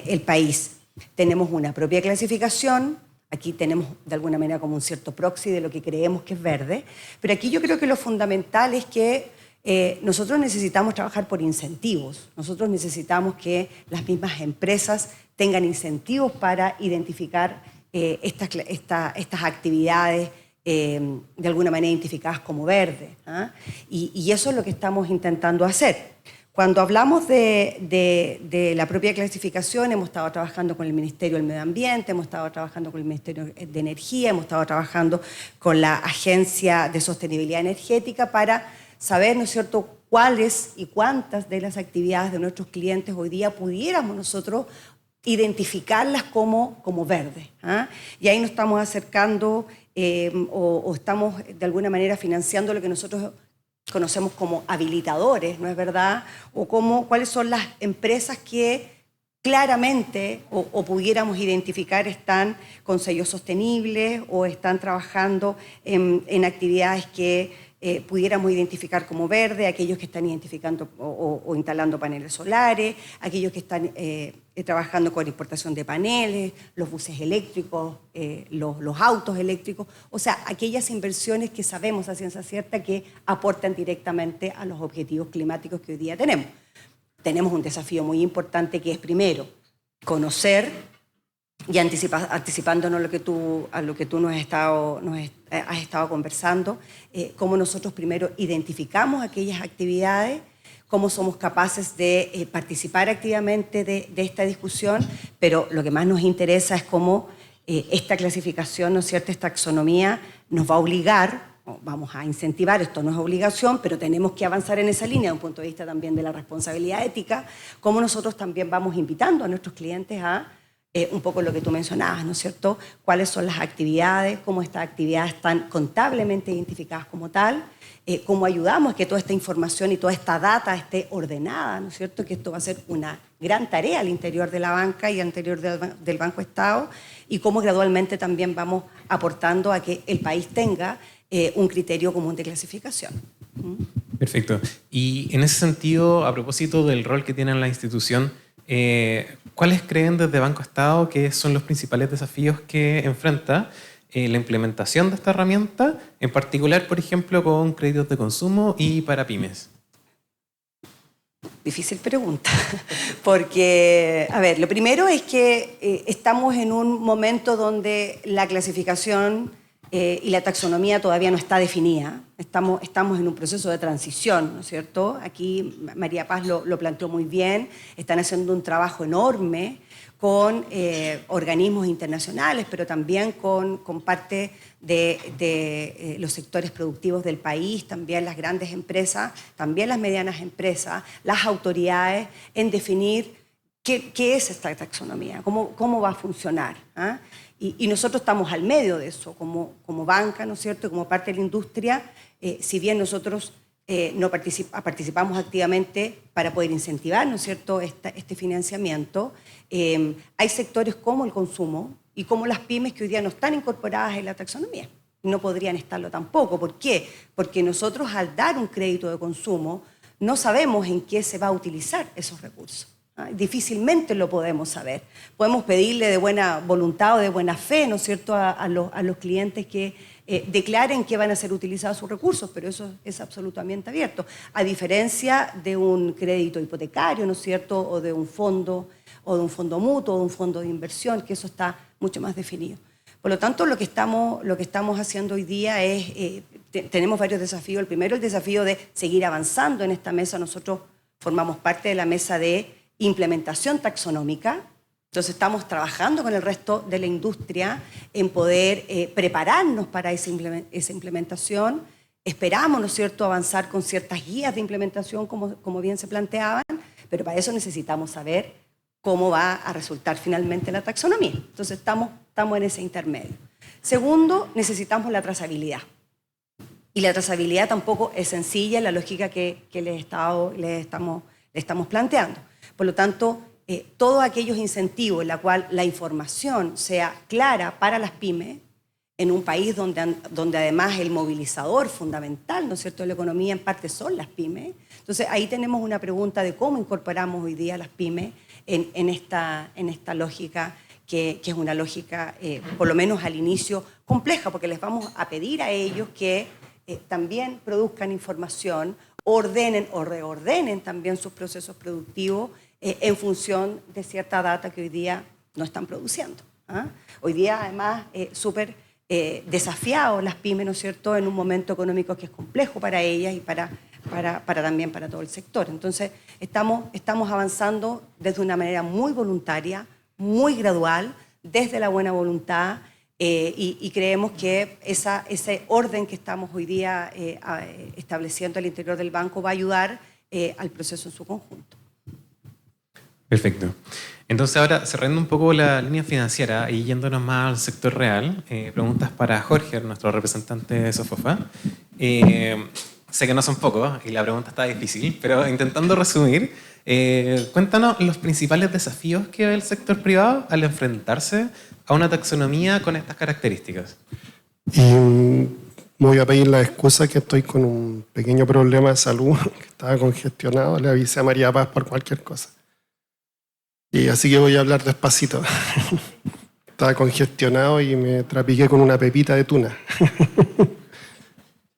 el país. Tenemos una propia clasificación, aquí tenemos de alguna manera como un cierto proxy de lo que creemos que es verde, pero aquí yo creo que lo fundamental es que nosotros necesitamos trabajar por incentivos, nosotros necesitamos que las mismas empresas tengan incentivos para identificar estas actividades de alguna manera identificadas como verde. Y eso es lo que estamos intentando hacer. Cuando hablamos de la propia clasificación, hemos estado trabajando con el Ministerio del Medio Ambiente, hemos estado trabajando con el Ministerio de Energía, hemos estado trabajando con la Agencia de Sostenibilidad Energética para saber, ¿no es cierto?, cuáles y cuántas de las actividades de nuestros clientes hoy día pudiéramos nosotros identificarlas como verdes. Y ahí nos estamos acercando o estamos de alguna manera financiando lo que nosotros conocemos como habilitadores, ¿no es verdad? O cuáles son las empresas que claramente o pudiéramos identificar están con sellos sostenibles o están trabajando en actividades que pudiéramos identificar como verde, aquellos que están identificando o instalando paneles solares, aquellos que están trabajando con importación de paneles, los buses eléctricos, los autos eléctricos, o sea, aquellas inversiones que sabemos a ciencia cierta que aportan directamente a los objetivos climáticos que hoy día tenemos. Tenemos un desafío muy importante que es, primero, conocer y anticipándonos a lo que tú has estado conversando, cómo nosotros primero identificamos aquellas actividades, cómo somos capaces de participar activamente de esta discusión, pero lo que más nos interesa es cómo esta clasificación, ¿no es cierto?, esta taxonomía nos va a obligar, vamos a incentivar, esto no es obligación, pero tenemos que avanzar en esa línea desde un punto de vista también de la responsabilidad ética, cómo nosotros también vamos invitando a nuestros clientes a un poco lo que tú mencionabas, ¿no es cierto?, cuáles son las actividades, cómo estas actividades están contablemente identificadas como tal, cómo ayudamos a que toda esta información y toda esta data esté ordenada, ¿no es cierto?, que esto va a ser una gran tarea al interior de la banca y al interior del Banco Estado, y cómo gradualmente también vamos aportando a que el país tenga un criterio común de clasificación. Perfecto. Y en ese sentido, a propósito del rol que tiene la institución, ¿cuáles creen desde Banco Estado que son los principales desafíos que enfrenta la implementación de esta herramienta, en particular, por ejemplo, con créditos de consumo y para pymes? Difícil pregunta, porque, a ver, lo primero es que estamos en un momento donde la clasificación y la taxonomía todavía no está definida. Estamos en un proceso de transición, ¿no es cierto? Aquí María Paz lo planteó muy bien, están haciendo un trabajo enorme con organismos internacionales, pero también con parte de los sectores productivos del país, también las grandes empresas, también las medianas empresas, las autoridades, en definir qué es esta taxonomía, cómo va a funcionar. Y nosotros estamos al medio de eso, como banca, ¿no es cierto?, como parte de la industria, si bien nosotros no participamos activamente para poder incentivar, ¿no es cierto?, este financiamiento, hay sectores como el consumo y como las pymes que hoy día no están incorporadas en la taxonomía. No podrían estarlo tampoco. ¿Por qué? Porque nosotros al dar un crédito de consumo no sabemos en qué se va a utilizar esos recursos. Difícilmente lo podemos saber. Podemos pedirle de buena voluntad o de buena fe, ¿no es cierto?, a los clientes que declaren que van a ser utilizados sus recursos, pero eso es absolutamente abierto. A diferencia de un crédito hipotecario, ¿no es cierto?, o de un fondo mutuo, o de un fondo de inversión, que eso está mucho más definido. Por lo tanto, lo que estamos haciendo hoy día es, tenemos varios desafíos. El primero, el desafío de seguir avanzando en esta mesa. Nosotros formamos parte de la mesa de implementación taxonómica. Entonces estamos trabajando con el resto de la industria en poder prepararnos para esa implementación. Esperamos, ¿no es cierto?, avanzar con ciertas guías de implementación, como bien se planteaban, pero para eso necesitamos saber cómo va a resultar finalmente la taxonomía. Entonces estamos en ese intermedio. Segundo, necesitamos la trazabilidad. Y la trazabilidad tampoco es sencilla en la lógica que les estamos planteando. Por lo tanto, todos aquellos incentivos en la cual la información sea clara para las pymes, en un país donde además el movilizador fundamental, ¿no es cierto?, de la economía en parte son las pymes. Entonces ahí tenemos una pregunta de cómo incorporamos hoy día a las pymes en esta lógica, que es una lógica, por lo menos al inicio, compleja, porque les vamos a pedir a ellos que también produzcan información, ordenen o reordenen también sus procesos productivos en función de cierta data que hoy día no están produciendo. Hoy día, además, súper desafiados las pymes, ¿no es cierto?, en un momento económico que es complejo para ellas y también para todo el sector. Entonces, estamos avanzando desde una manera muy voluntaria, muy gradual, desde la buena voluntad, y creemos que ese orden que estamos hoy día estableciendo al interior del banco va a ayudar al proceso en su conjunto. Perfecto. Entonces ahora, cerrando un poco la línea financiera y yéndonos más al sector real, preguntas para Jorge, nuestro representante de Sofofa. Sé que no son pocos y la pregunta está difícil, pero intentando resumir, cuéntanos los principales desafíos que ve el sector privado al enfrentarse a una taxonomía con estas características. Me voy a pedir la excusa que estoy con un pequeño problema de salud, que estaba congestionado, le avisé a María Paz por cualquier cosa. Y así que voy a hablar despacito. Estaba congestionado y me trapiqué con una pepita de tuna.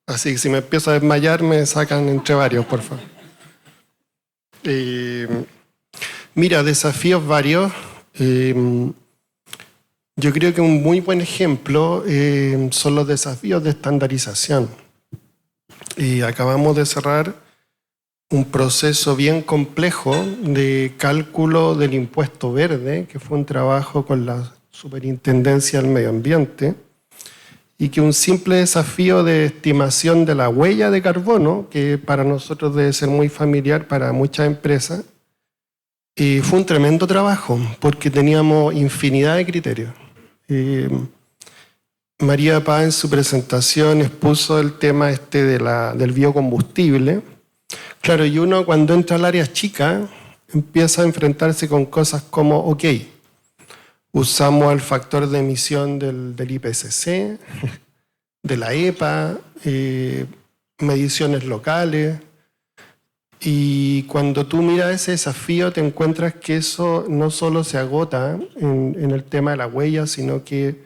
Así que si me empiezo a desmayar, me sacan entre varios, por favor. Mira, desafíos varios. Yo creo que un muy buen ejemplo son los desafíos de estandarización. Acabamos de cerrar un proceso bien complejo de cálculo del impuesto verde, que fue un trabajo con la Superintendencia del Medio Ambiente, y que un simple desafío de estimación de la huella de carbono, que para nosotros debe ser muy familiar para muchas empresas, fue un tremendo trabajo, porque teníamos infinidad de criterios. María Paz en su presentación expuso el tema del biocombustible. Claro, y uno cuando entra al área chica empieza a enfrentarse con cosas como, ok, usamos el factor de emisión del IPCC, de la EPA, mediciones locales, y cuando tú miras ese desafío te encuentras que eso no solo se agota en el tema de la huella, sino que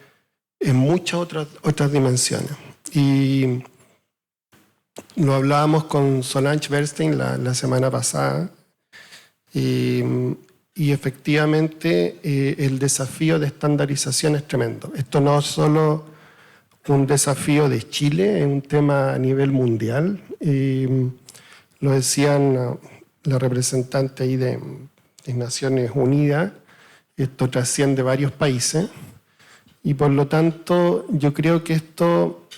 en muchas otras dimensiones. Y lo hablábamos con Solange Bernstein la semana pasada, y efectivamente el desafío de estandarización es tremendo. Esto no es solo un desafío de Chile, es un tema a nivel mundial. Lo decían la representante ahí de Naciones Unidas, esto trasciende varios países y por lo tanto yo creo que esto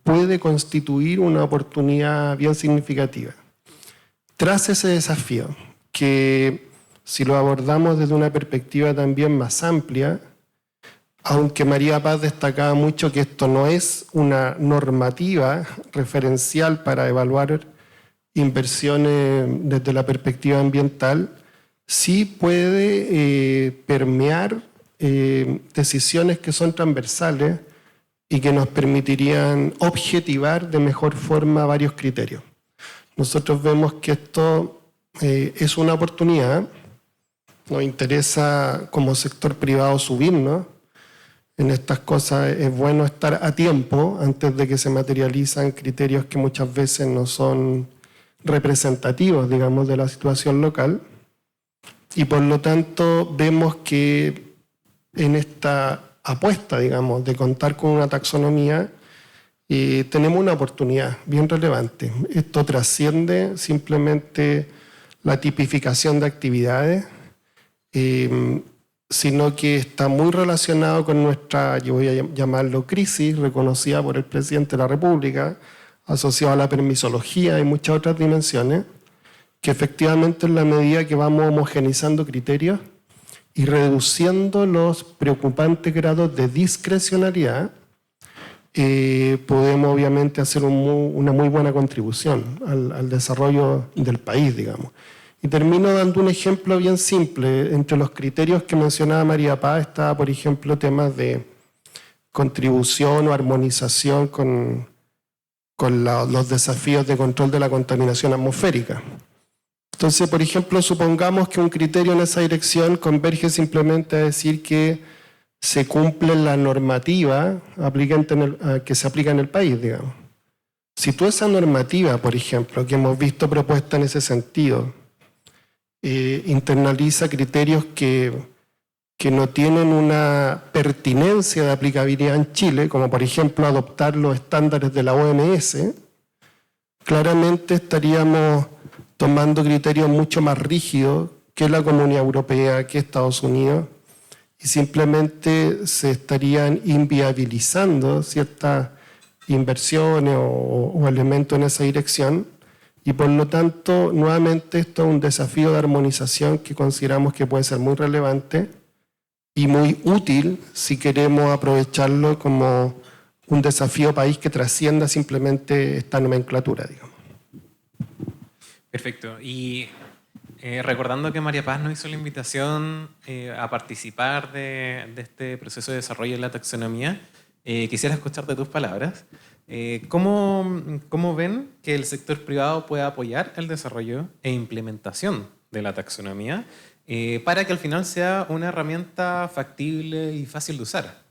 puede constituir una oportunidad bien significativa. Tras ese desafío, que si lo abordamos desde una perspectiva también más amplia, aunque María Paz destacaba mucho que esto no es una normativa referencial para evaluar inversiones desde la perspectiva ambiental, sí puede permear decisiones que son transversales y que nos permitirían objetivar de mejor forma varios criterios. Nosotros vemos que esto es una oportunidad. Nos interesa como sector privado subirnos. En estas cosas es bueno estar a tiempo antes de que se materializan criterios que muchas veces no son representativos, digamos, de la situación local. Y por lo tanto vemos que en esta apuesta, digamos, de contar con una taxonomía, tenemos una oportunidad bien relevante. Esto trasciende simplemente la tipificación de actividades, sino que está muy relacionado con nuestra, yo voy a llamarlo crisis, reconocida por el presidente de la República, asociado a la permisología y muchas otras dimensiones, que efectivamente en la medida que vamos homogeneizando criterios y reduciendo los preocupantes grados de discrecionalidad, podemos obviamente hacer una muy buena contribución al desarrollo del país, digamos. Y termino dando un ejemplo bien simple. Entre los criterios que mencionaba María Paz está, por ejemplo, temas de contribución o armonización con los desafíos de control de la contaminación atmosférica. Entonces, por ejemplo, supongamos que un criterio en esa dirección converge simplemente a decir que se cumple la normativa que se aplica en el país, digamos. Si tú esa normativa, por ejemplo, que hemos visto propuesta en ese sentido, internaliza criterios que no tienen una pertinencia de aplicabilidad en Chile, como por ejemplo adoptar los estándares de la OMS, claramente estaríamos tomando criterios mucho más rígidos que la Comunidad Europea, que Estados Unidos, y simplemente se estarían inviabilizando ciertas inversiones o elementos en esa dirección, Y por lo tanto, nuevamente, esto es un desafío de armonización que consideramos que puede ser muy relevante y muy útil si queremos aprovecharlo como un desafío país que trascienda simplemente esta nomenclatura, digamos. Perfecto. Y recordando que María Paz nos hizo la invitación a participar de este proceso de desarrollo de la taxonomía, quisiera escuchar de tus palabras. ¿Cómo ven que el sector privado puede apoyar el desarrollo e implementación de la taxonomía para que al final sea una herramienta factible y fácil de usar?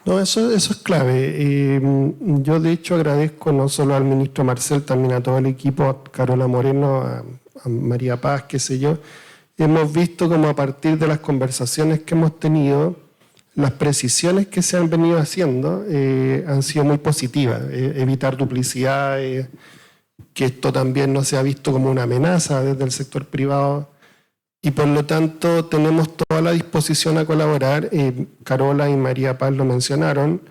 No, eso es clave. Yo de hecho agradezco no solo al ministro Marcel, también a todo el equipo, a Carola Moreno, a María Paz, qué sé yo. Hemos visto como a partir de las conversaciones que hemos tenido, las precisiones que se han venido haciendo han sido muy positivas. Evitar duplicidades, que esto también no se ha visto como una amenaza desde el sector privado. Y por lo tanto tenemos toda la disposición a colaborar. Carola y María Paz lo mencionaron.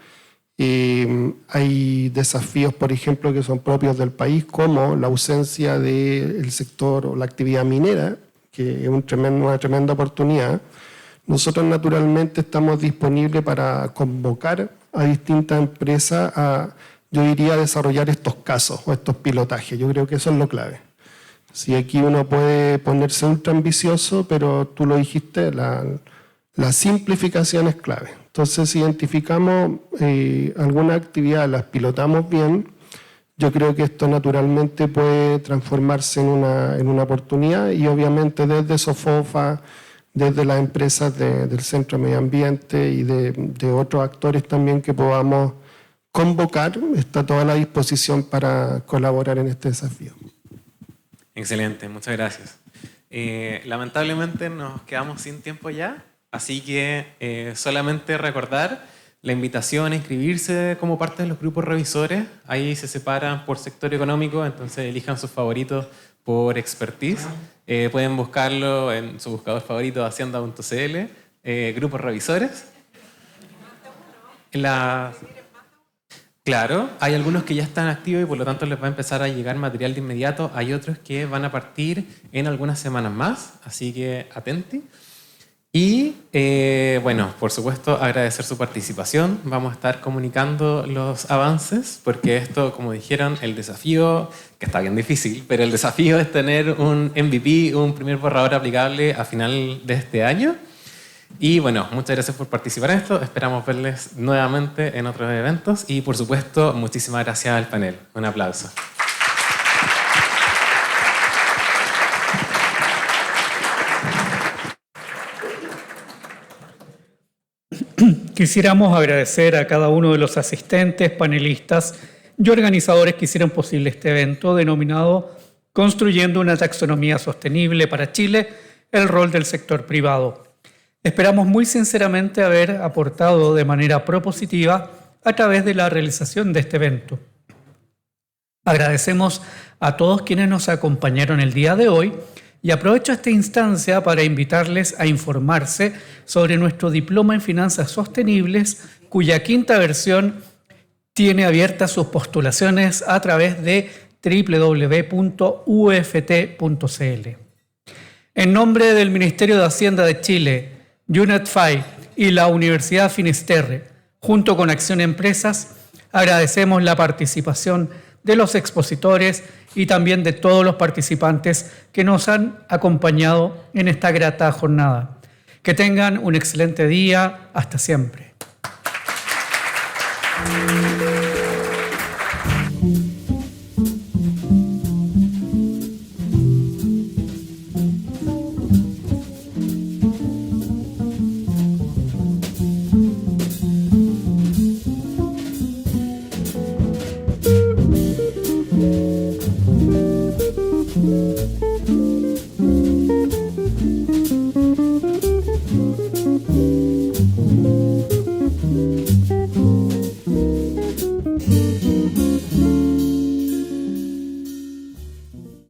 Hay desafíos, por ejemplo, que son propios del país, como la ausencia del sector o la actividad minera, que es una tremenda oportunidad. Nosotros naturalmente estamos disponibles para convocar a distintas empresas a, yo diría, desarrollar estos casos o estos pilotajes. Yo creo que eso es lo clave. Si aquí uno puede ponerse ultra ambicioso, pero tú lo dijiste, la simplificación es clave. Entonces, si identificamos alguna actividad, las pilotamos bien, yo creo que esto naturalmente puede transformarse en una oportunidad y obviamente desde SOFOFA, desde las empresas del Centro de Medio Ambiente y de otros actores también que podamos convocar, está toda la disposición para colaborar en este desafío. Excelente, muchas gracias. Lamentablemente nos quedamos sin tiempo ya, así que solamente recordar la invitación a inscribirse como parte de los grupos revisores. Ahí se separan por sector económico, entonces elijan sus favoritos por expertise. Pueden buscarlo en su buscador favorito, hacienda.cl, grupos revisores. Claro, hay algunos que ya están activos y por lo tanto les va a empezar a llegar material de inmediato. Hay otros que van a partir en algunas semanas más, así que atenti. Y bueno, por supuesto, agradecer su participación. Vamos a estar comunicando los avances porque esto, como dijeron, el desafío, que está bien difícil, pero el desafío es tener un MVP, un primer borrador aplicable a final de este año. Y bueno, muchas gracias por participar en esto. Esperamos verles nuevamente en otros eventos. Y por supuesto, muchísimas gracias al panel. Un aplauso. Quisiéramos agradecer a cada uno de los asistentes, panelistas y organizadores que hicieron posible este evento denominado Construyendo una taxonomía sostenible para Chile, el rol del sector privado. Esperamos muy sinceramente haber aportado de manera propositiva a través de la realización de este evento. Agradecemos a todos quienes nos acompañaron el día de hoy y aprovecho esta instancia para invitarles a informarse sobre nuestro Diploma en Finanzas Sostenibles, cuya quinta versión tiene abiertas sus postulaciones a través de www.uft.cl. En nombre del Ministerio de Hacienda de Chile, UNET5 y la Universidad Finisterre, junto con Acción Empresas, agradecemos la participación de los expositores y también de todos los participantes que nos han acompañado en esta grata jornada. Que tengan un excelente día. Hasta siempre.